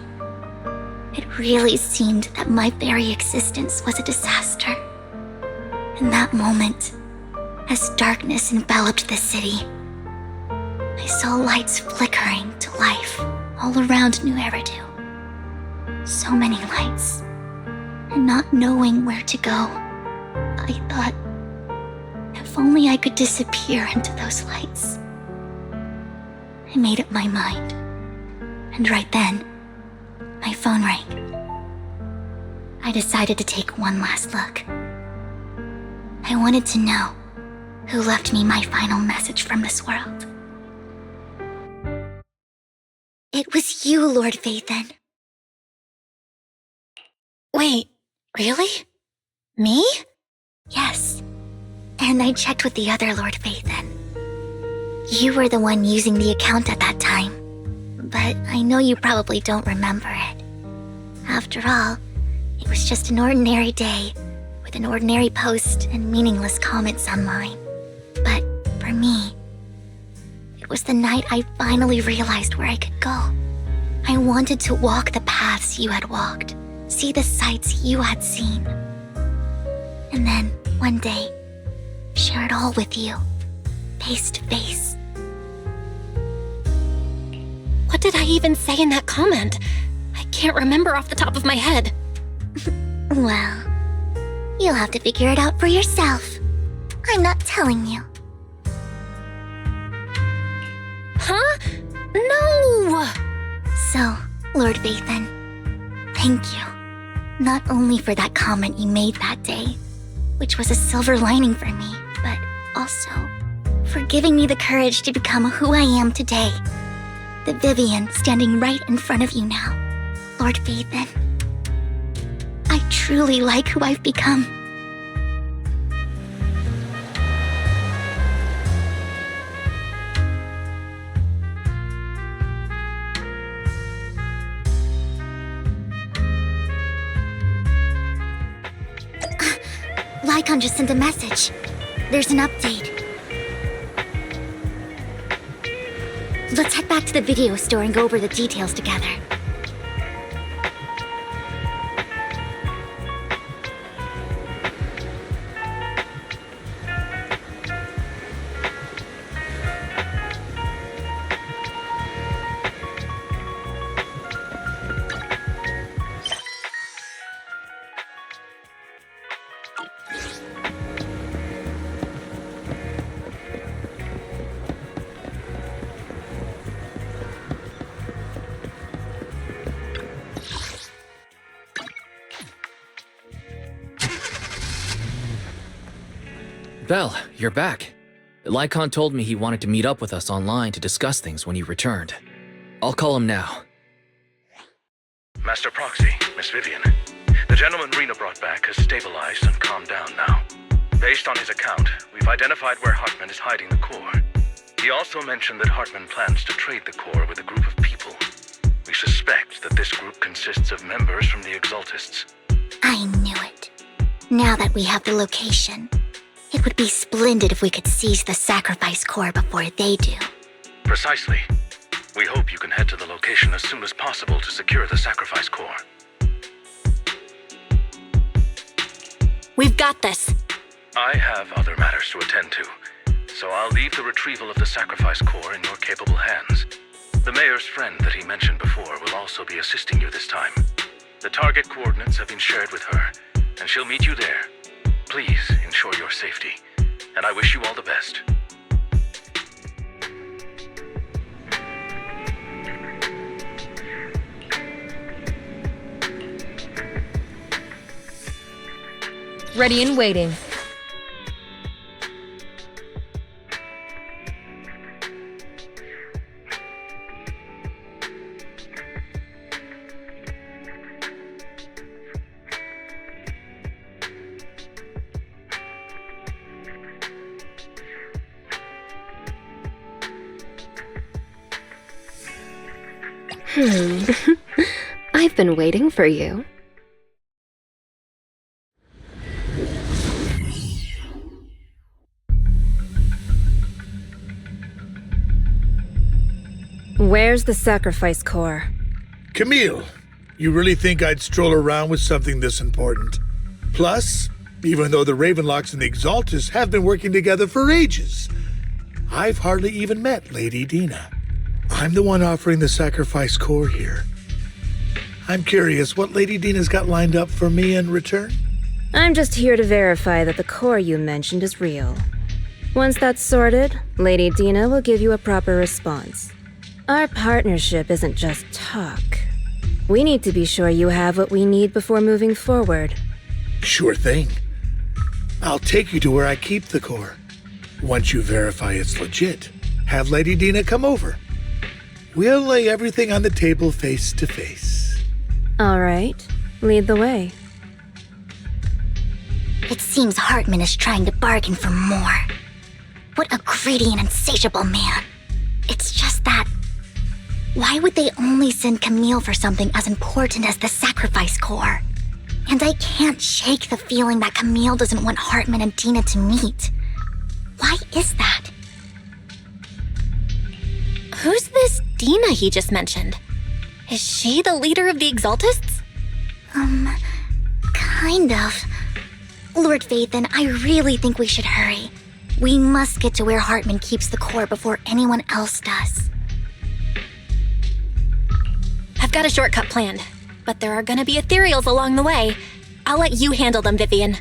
Speaker 1: It really seemed that my very existence was a disaster. In that moment, as darkness enveloped the city, I saw lights flickering to life all around New Eridu. So many lights, and not knowing where to go, I thought, if only I could disappear into those lights. I made up my mind, and right then, my phone rang. I decided to take one last look. I wanted to know who left me my final message from this world. It was you, Lord Phaethon.
Speaker 2: Wait, really? Me?
Speaker 1: Yes. And I checked with the other Lord Phaethon. You were the one using the account at that time, but I know you probably don't remember it. After all, it was just an ordinary day, with an ordinary post and meaningless comments online. But for me, it was the night I finally realized where I could go. I wanted to walk the paths you had walked, see the sights you had seen. And then, one day, share it all with you, face to face.
Speaker 2: What did I even say in that comment? I can't remember off the top of my head.
Speaker 1: Well, you'll have to figure it out for yourself. I'm not telling you.
Speaker 2: Huh? No!
Speaker 1: So, Lord Phaethon, thank you. Not only for that comment you made that day, which was a silver lining for me, but also for giving me the courage to become who I am today. The Vivian standing right in front of you now, Lord Vathan. I truly like who I've become. Lycon just sent a message. There's an update. Let's head back to the video store and go over the details together.
Speaker 3: Belle, you're back. Lycon told me he wanted to meet up with us online to discuss things when he returned. I'll call him now.
Speaker 5: Master Proxy, Miss Vivian. The gentleman Rena brought back has stabilized and calmed down now. Based on his account, we've identified where Hartman is hiding the core. He also mentioned that Hartman plans to trade the core with a group of people. We suspect that this group consists of members from the Exaltists.
Speaker 1: I knew it. Now that we have the location, it would be splendid if we could seize the sacrifice core before they do.
Speaker 5: Precisely. We hope you can head to the location as soon as possible to secure the sacrifice core.
Speaker 2: We've got this.
Speaker 5: I have other matters to attend to, so I'll leave the retrieval of the sacrifice core in your capable hands. The mayor's friend that he mentioned before will also be assisting you this time. The target coordinates have been shared with her, and she'll meet you there. Please ensure your safety, and I wish you all the best.
Speaker 6: Ready and waiting.
Speaker 11: I've been waiting for you.
Speaker 7: Where's the sacrifice core?
Speaker 12: Camille, you really think I'd stroll around with something this important? Plus, even though the Ravenlocks and the Exaltists have been working together for ages, I've hardly even met Lady Dina. I'm the one offering the sacrifice core here. I'm curious what Lady Dina's got lined up for me in return?
Speaker 7: I'm just here to verify that the core you mentioned is real. Once that's sorted, Lady Dina will give you a proper response. Our partnership isn't just talk. We need to be sure you have what we need before moving forward.
Speaker 12: Sure thing. I'll take you to where I keep the core. Once you verify it's legit, have Lady Dina come over. We'll lay everything on the table face to face.
Speaker 7: All right, lead the way.
Speaker 1: It seems Hartman is trying to bargain for more. What a greedy and insatiable man. It's just that... why would they only send Camille for something as important as the sacrifice core? And I can't shake the feeling that Camille doesn't want Hartman and Dina to meet. Why is that?
Speaker 2: Who's this Dina he just mentioned? Is she the leader of the Exaltists?
Speaker 1: Kind of. Lord Vathan, I really think we should hurry. We must get to where Hartman keeps the core before anyone else does.
Speaker 2: I've got a shortcut planned, but there are gonna be ethereals along the way. I'll let you handle them, Vivian.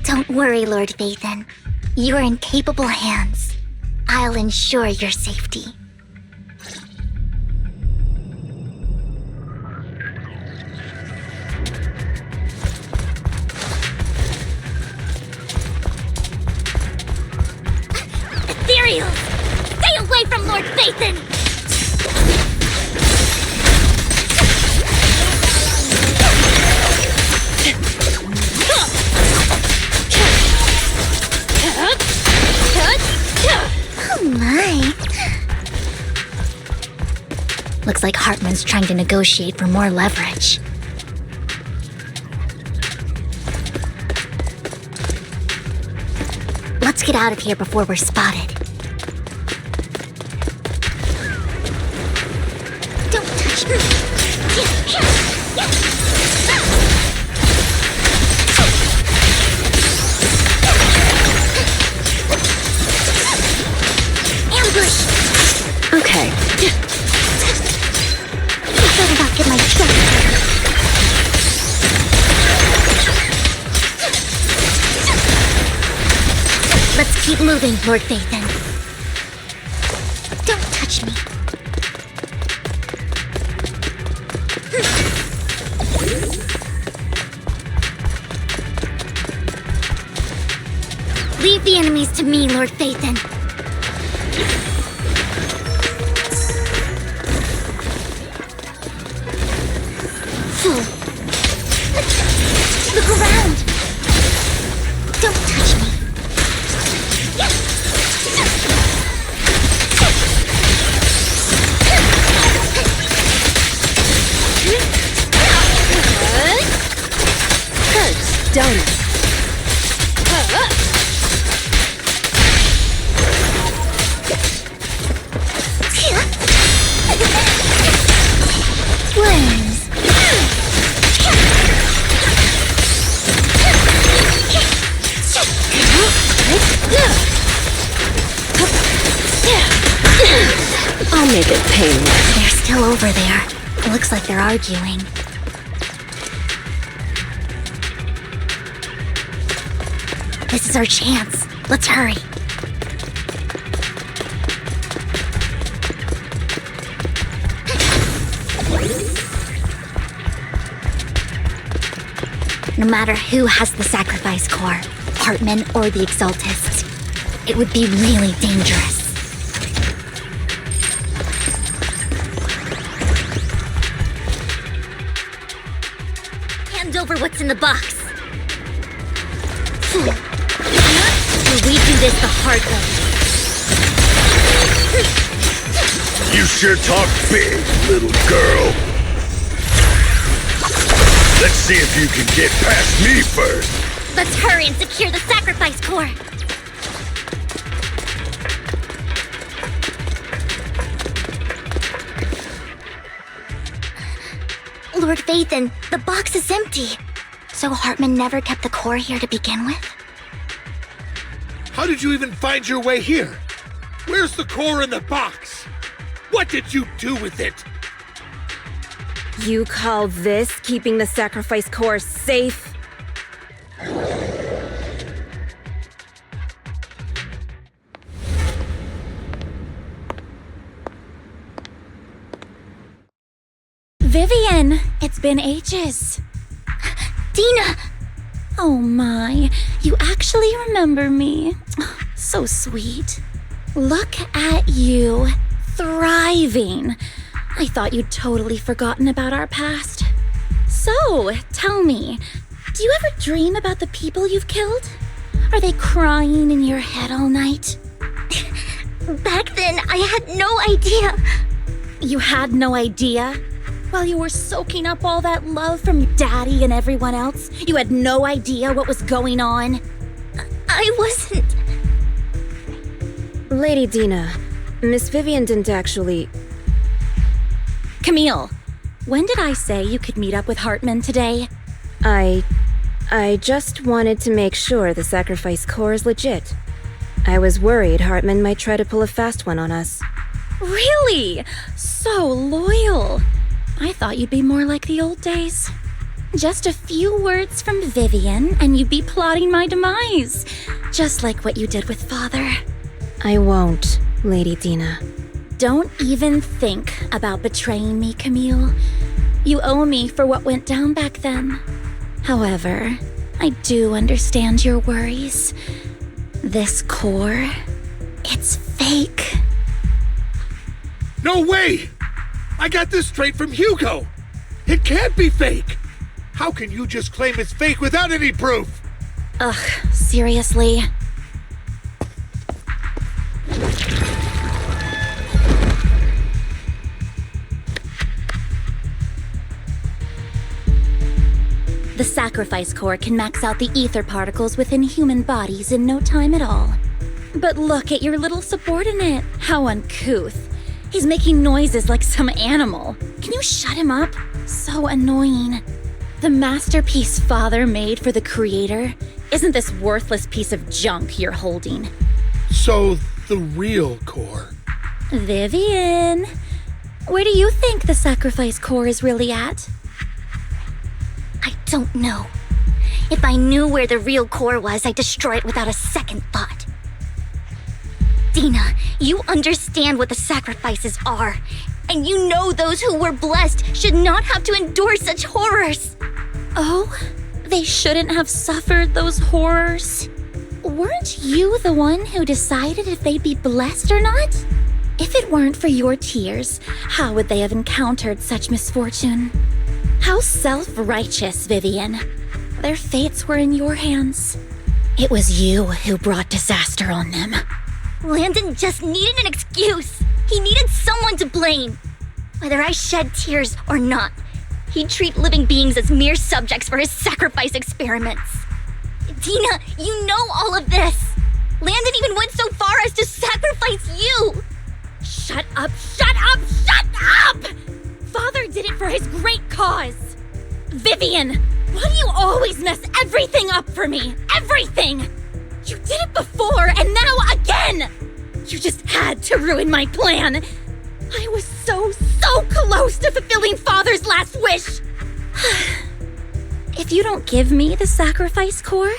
Speaker 1: Don't worry, Lord Vathan. You're in capable hands. I'll ensure your safety. Looks like Hartman's trying to negotiate for more leverage. Let's get out of here before we're spotted. Don't touch me! Ambush!
Speaker 11: Okay.
Speaker 1: I better not get my truck. Let's keep moving, Lord Phaethon. Don't touch me. Leave the enemies to me, Lord Phaethon. Look around! Don't touch me.
Speaker 11: Hurts, don't it?
Speaker 1: Flames.
Speaker 11: I'll make it painless.
Speaker 1: They're still over there. It looks like they're arguing. This is our chance. Let's hurry. No matter who has the sacrifice core, Hartman or the Exaltists, it would be really dangerous. Hand over what's in the box. Or we do this the hard way.
Speaker 5: You sure talk big, little girl. Let's see if you can get past me first.
Speaker 1: Let's hurry and secure the sacrifice core. Lord Phaethon, the box is empty. So Hartman never kept the core here to begin with?
Speaker 12: How did you even find your way here? Where's the core in the box? What did you do with it?
Speaker 6: You call this keeping the sacrifice core safe?
Speaker 13: Vivian, it's been ages.
Speaker 1: Dina!
Speaker 13: Oh my, you actually remember me. So sweet. Look at you, thriving. I thought you'd totally forgotten about our past. So, tell me, do you ever dream about the people you've killed? Are they crying in your head all night?
Speaker 1: Back then, I had no idea.
Speaker 13: You had no idea? While you were soaking up all that love from Daddy and everyone else, you had no idea what was going on?
Speaker 1: I wasn't...
Speaker 7: Lady Dina, Miss Vivian didn't actually...
Speaker 13: Camille, when did I say you could meet up with Hartman today?
Speaker 7: I just wanted to make sure the sacrifice core is legit. I was worried Hartman might try to pull a fast one on us.
Speaker 13: Really? So loyal. I thought you'd be more like the old days. Just a few words from Vivian and you'd be plotting my demise. Just like what you did with Father.
Speaker 7: I won't, Lady Dina.
Speaker 13: Don't even think about betraying me, Camille. You owe me for what went down back then. However, I do understand your worries. This core, it's fake.
Speaker 12: No way! I got this straight from Hugo. It can't be fake. How can you just claim it's fake without any proof?
Speaker 13: Ugh, seriously. The sacrifice core can max out the ether particles within human bodies in no time at all. But look at your little subordinate. How uncouth. He's making noises like some animal. Can you shut him up? So annoying. The masterpiece Father made for the Creator isn't this worthless piece of junk you're holding.
Speaker 12: So, the real core.
Speaker 13: Vivian, where do you think the sacrifice core is really at?
Speaker 1: I don't know. If I knew where the real core was, I'd destroy it without a second thought. Dina, you understand what the sacrifices are, and you know those who were blessed should not have to endure such horrors.
Speaker 13: Oh, they shouldn't have suffered those horrors. Weren't you the one who decided if they'd be blessed or not? If it weren't for your tears, how would they have encountered such misfortune? How self-righteous, Vivian. Their fates were in your hands. It was you who brought disaster on them.
Speaker 1: Landon just needed an excuse. He needed someone to blame. Whether I shed tears or not, he'd treat living beings as mere subjects for his sacrifice experiments. Dina, you know all of this. Landon even went so far as to sacrifice you.
Speaker 13: Shut up, shut up, shut up! Father did it for his great cause. Vivian, why do you always mess everything up for me? Everything! You did it before, and now again! You just had to ruin my plan. I was so close to fulfilling Father's last wish. If you don't give me the sacrifice core,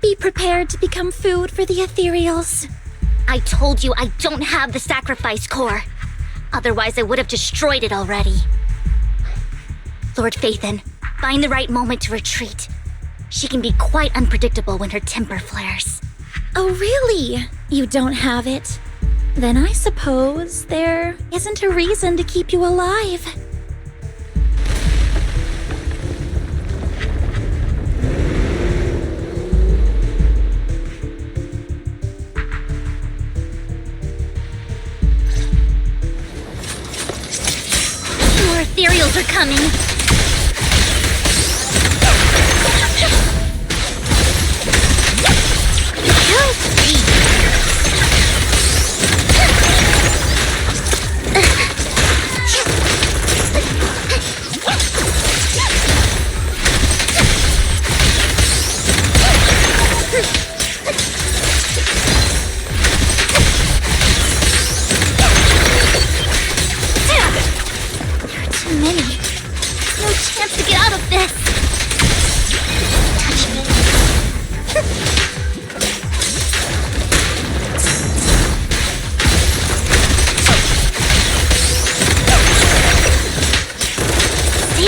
Speaker 13: be prepared to become food for the ethereals.
Speaker 1: I told you I don't have the sacrifice core. Otherwise, I would have destroyed it already. Lord Phaethon, find the right moment to retreat. She can be quite unpredictable when her temper flares.
Speaker 13: Oh, really? You don't have it? Then I suppose there isn't a reason to keep you alive.
Speaker 1: More ethereals are coming.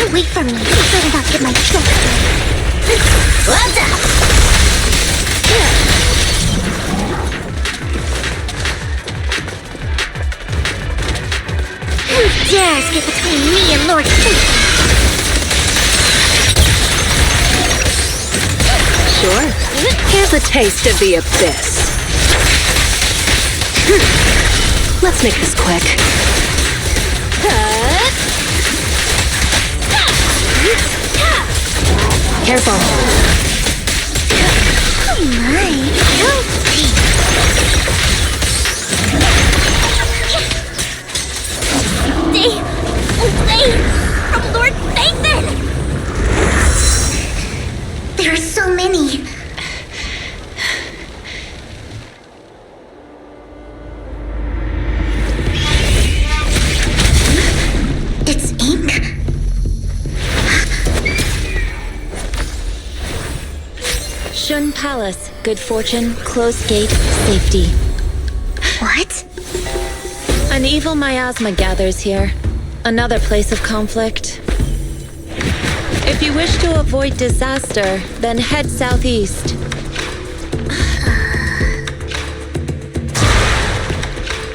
Speaker 1: Away from me. You better not get my trunk. What's up? Who dares get between me and Lord Phaethon?
Speaker 11: Sure. Here's a taste of the abyss. Let's make this quick. Careful.
Speaker 1: Oh my. Stay away from Lord Phaethon! There are so many. It's ink.
Speaker 7: Shun Palace. Good fortune, closed gate, safety.
Speaker 1: What?
Speaker 7: An evil miasma gathers here. Another place of conflict. If you wish to avoid disaster, then head southeast.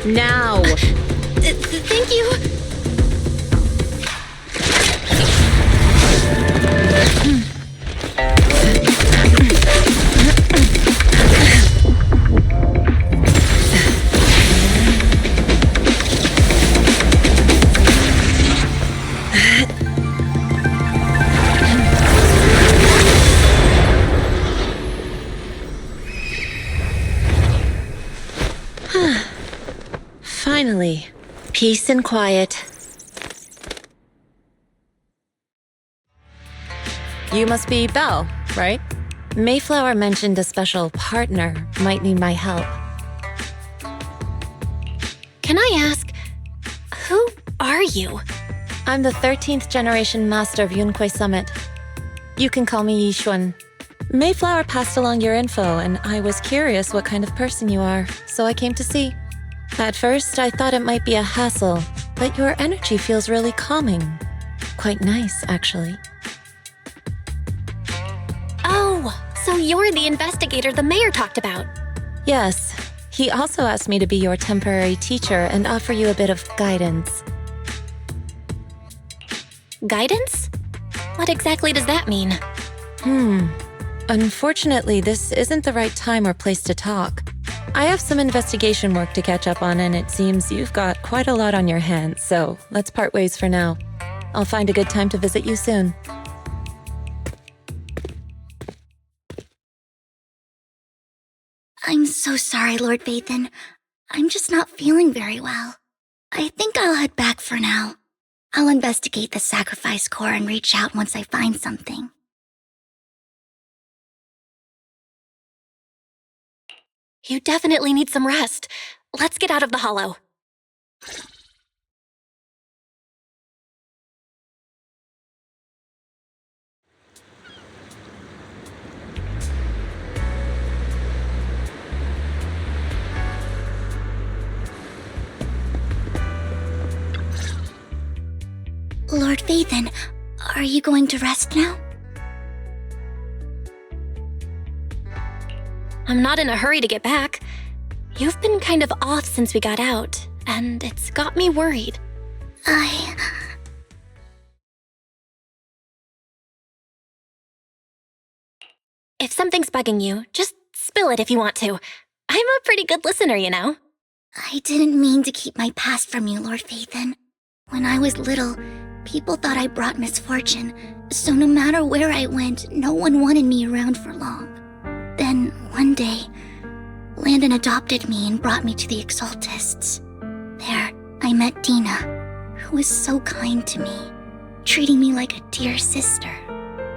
Speaker 7: Now!
Speaker 13: Thank you!
Speaker 11: Peace and quiet. You must be Belle, right? Mayflower mentioned a special partner might need my help.
Speaker 2: Can I ask, who are you?
Speaker 11: I'm the 13th generation master of Yunque Summit. You can call me Yixuan. Mayflower passed along your info, and I was curious what kind of person you are, so I came to see. At first, I thought it might be a hassle, but your energy feels really calming. Quite nice, actually.
Speaker 2: Oh, so you're the investigator the mayor talked about.
Speaker 11: Yes. He also asked me to be your temporary teacher and offer you a bit of guidance.
Speaker 2: Guidance? What exactly does that mean?
Speaker 11: Unfortunately, this isn't the right time or place to talk. I have some investigation work to catch up on, and it seems you've got quite a lot on your hands, so let's part ways for now. I'll find a good time to visit you soon.
Speaker 1: I'm so sorry, Lord Vathan. I'm just not feeling very well. I think I'll head back for now. I'll investigate the sacrifice core and reach out once I find something.
Speaker 2: You definitely need some rest. Let's get out of the hollow.
Speaker 1: Lord Vathan, are you going to rest now?
Speaker 2: I'm not in a hurry to get back. You've been kind of off since we got out, and it's got me worried. If something's bugging you, just spill it if you want to. I'm a pretty good listener, you know.
Speaker 1: I didn't mean to keep my past from you, Lord Vathan. When I was little, people thought I brought misfortune, so no matter where I went, no one wanted me around for long. Then, one day, Landon adopted me and brought me to the Exaltists. There, I met Dina, who was so kind to me, treating me like a dear sister.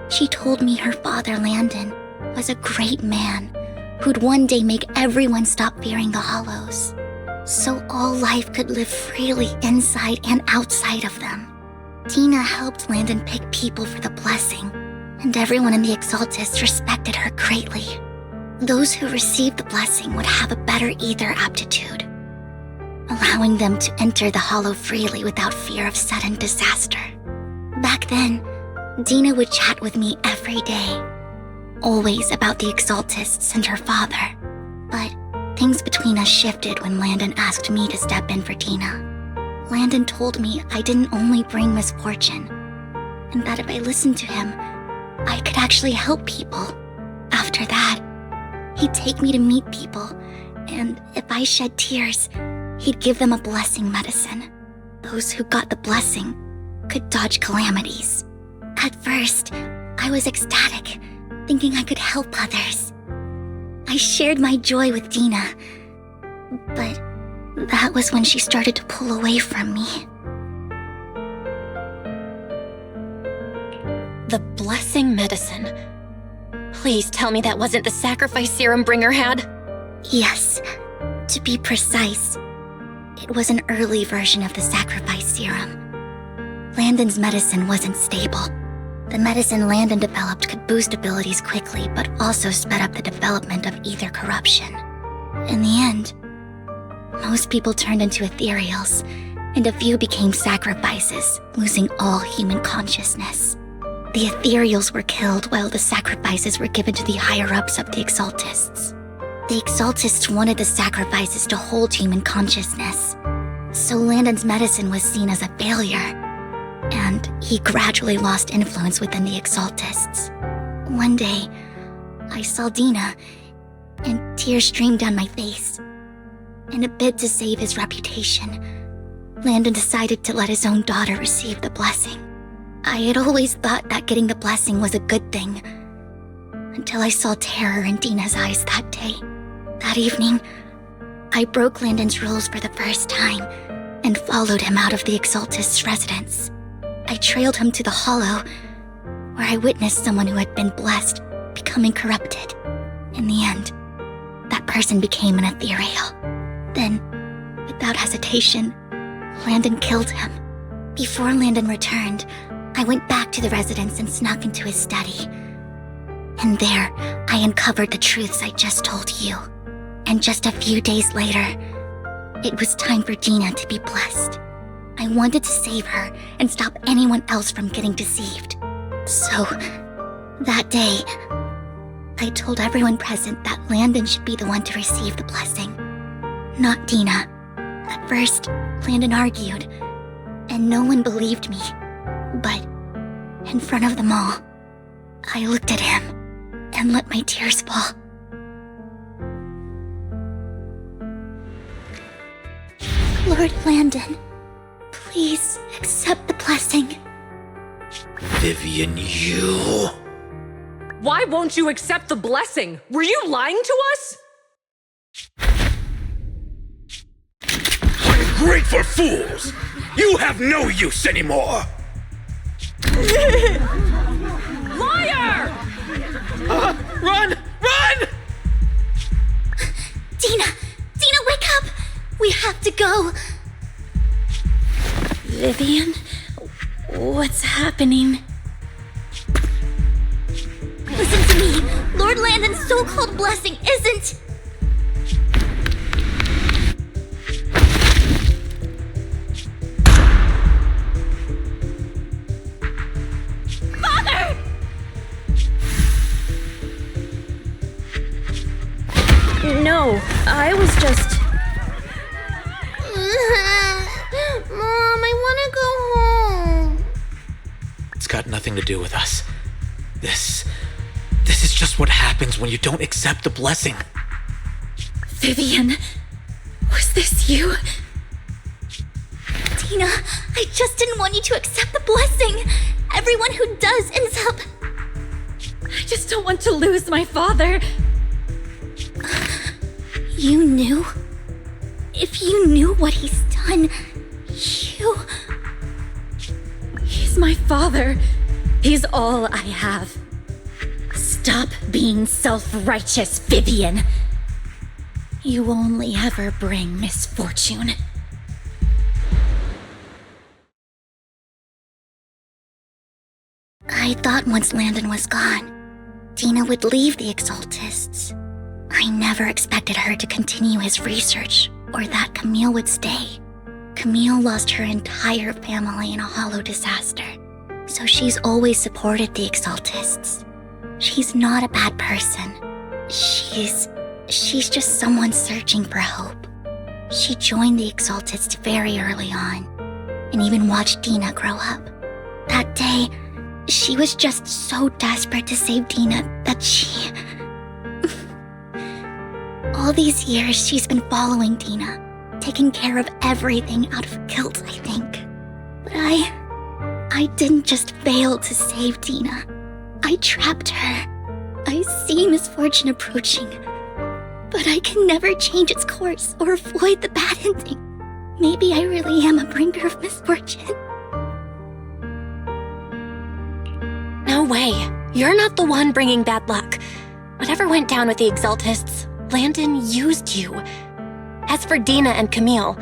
Speaker 1: She told me her father, Landon, was a great man who'd one day make everyone stop fearing the Hollows, so all life could live freely inside and outside of them. Dina helped Landon pick people for the blessing, and everyone in the Exaltists respected her greatly. Those who received the blessing would have a better ether aptitude, allowing them to enter the Hollow freely without fear of sudden disaster. Back then, Dina would chat with me every day, always about the Exaltists and her father. But things between us shifted when Landon asked me to step in for Dina. Landon told me I didn't only bring misfortune, and that if I listened to him, I could actually help people. After that, he'd take me to meet people, and if I shed tears, he'd give them a blessing medicine. Those who got the blessing could dodge calamities. At first, I was ecstatic, thinking I could help others. I shared my joy with Dina, but that was when she started to pull away from me.
Speaker 2: The blessing medicine. Please tell me that wasn't the sacrifice serum Bringer had.
Speaker 1: Yes, to be precise, it was an early version of the sacrifice serum. Landon's medicine wasn't stable. The medicine Landon developed could boost abilities quickly, but also sped up the development of ether corruption. In the end, most people turned into ethereals, and a few became sacrifices, losing all human consciousness. The ethereals were killed while the sacrifices were given to the higher-ups of the Exaltists. The Exaltists wanted the sacrifices to hold human consciousness, so Landon's medicine was seen as a failure, and he gradually lost influence within the Exaltists. One day, I saw Dina, and tears streamed down my face. In a bid to save his reputation, Landon decided to let his own daughter receive the blessing. I had always thought that getting the blessing was a good thing, until I saw terror in Dina's eyes that day. That evening, I broke Landon's rules for the first time and followed him out of the Exaltist's residence. I trailed him to the Hollow, where I witnessed someone who had been blessed becoming corrupted. In the end, that person became an ethereal. Then, without hesitation, Landon killed him. Before Landon returned, I went back to the residence and snuck into his study. And there, I uncovered the truths I just told you. And just a few days later, it was time for Dina to be blessed. I wanted to save her and stop anyone else from getting deceived. So, that day, I told everyone present that Landon should be the one to receive the blessing, not Dina. At first, Landon argued, and no one believed me. But, in front of them all, I looked at him and let my tears fall. Lord Landon, please accept the blessing.
Speaker 14: Vivian, you...
Speaker 15: Why won't you accept the blessing? Were you lying to us?
Speaker 14: Ungrateful fools! You have no use anymore!
Speaker 15: Liar!
Speaker 14: Run! Run!
Speaker 1: Dina! Dina, wake up! We have to go! Vivian? What's happening? Listen to me! Lord Landon's so-called blessing isn't... Father!
Speaker 6: No, I was just...
Speaker 13: Mom, I want to go home.
Speaker 14: It's got nothing to do with us. This is just what happens when you don't accept the blessing.
Speaker 1: Vivian, was this you? Dina, I just didn't want you to accept the blessing. Everyone who does ends up...
Speaker 13: I just don't want to lose my father.
Speaker 1: You knew? If you knew what he's done, you...
Speaker 13: He's my father. He's all I have. Stop being self-righteous, Vivian. You only ever bring misfortune.
Speaker 1: I thought once Landon was gone, Dina would leave the Exaltists. I never expected her to continue his research, or that Camille would stay. Camille lost her entire family in a hollow disaster, so she's always supported the Exaltists. She's not a bad person. She's just someone searching for hope. She joined the Exaltists very early on, and even watched Dina grow up. That day, she was just so desperate to save Dina that she... All these years, she's been following Dina, taking care of everything out of guilt, I think. But I didn't just fail to save Dina. I trapped her. I see misfortune approaching, but I can never change its course or avoid the bad ending. Maybe I really am a bringer of misfortune.
Speaker 2: No way. You're not the one bringing bad luck. Whatever went down with the Exaltists, Landon used you. As for Dina and Camille,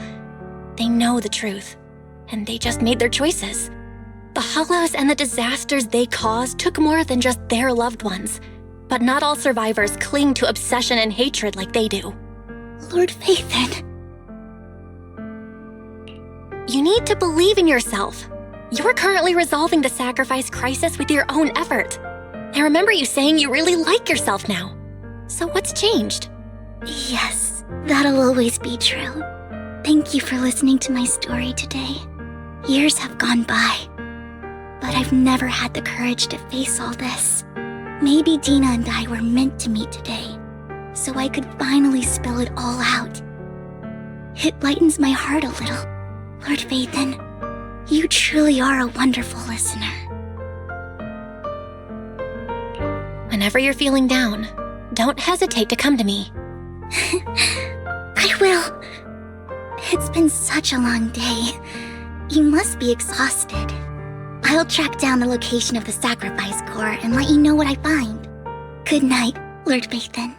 Speaker 2: they know the truth, and they just made their choices. The hollows and the disasters they caused took more than just their loved ones, but not all survivors cling to obsession and hatred like they do.
Speaker 1: Lord Phaethon.
Speaker 2: You need to believe in yourself. You're currently resolving the sacrifice crisis with your own effort. I remember you saying you really like yourself now. So what's changed?
Speaker 1: Yes, that'll always be true. Thank you for listening to my story today. Years have gone by, but I've never had the courage to face all this. Maybe Dina and I were meant to meet today, so I could finally spill it all out. It lightens my heart a little. Lord Phaethon, you truly are a wonderful listener.
Speaker 2: Whenever you're feeling down, don't hesitate to come to me.
Speaker 1: I will. It's been such a long day. You must be exhausted. I'll track down the location of the sacrifice core and let you know what I find. Good night, Lord Bathan.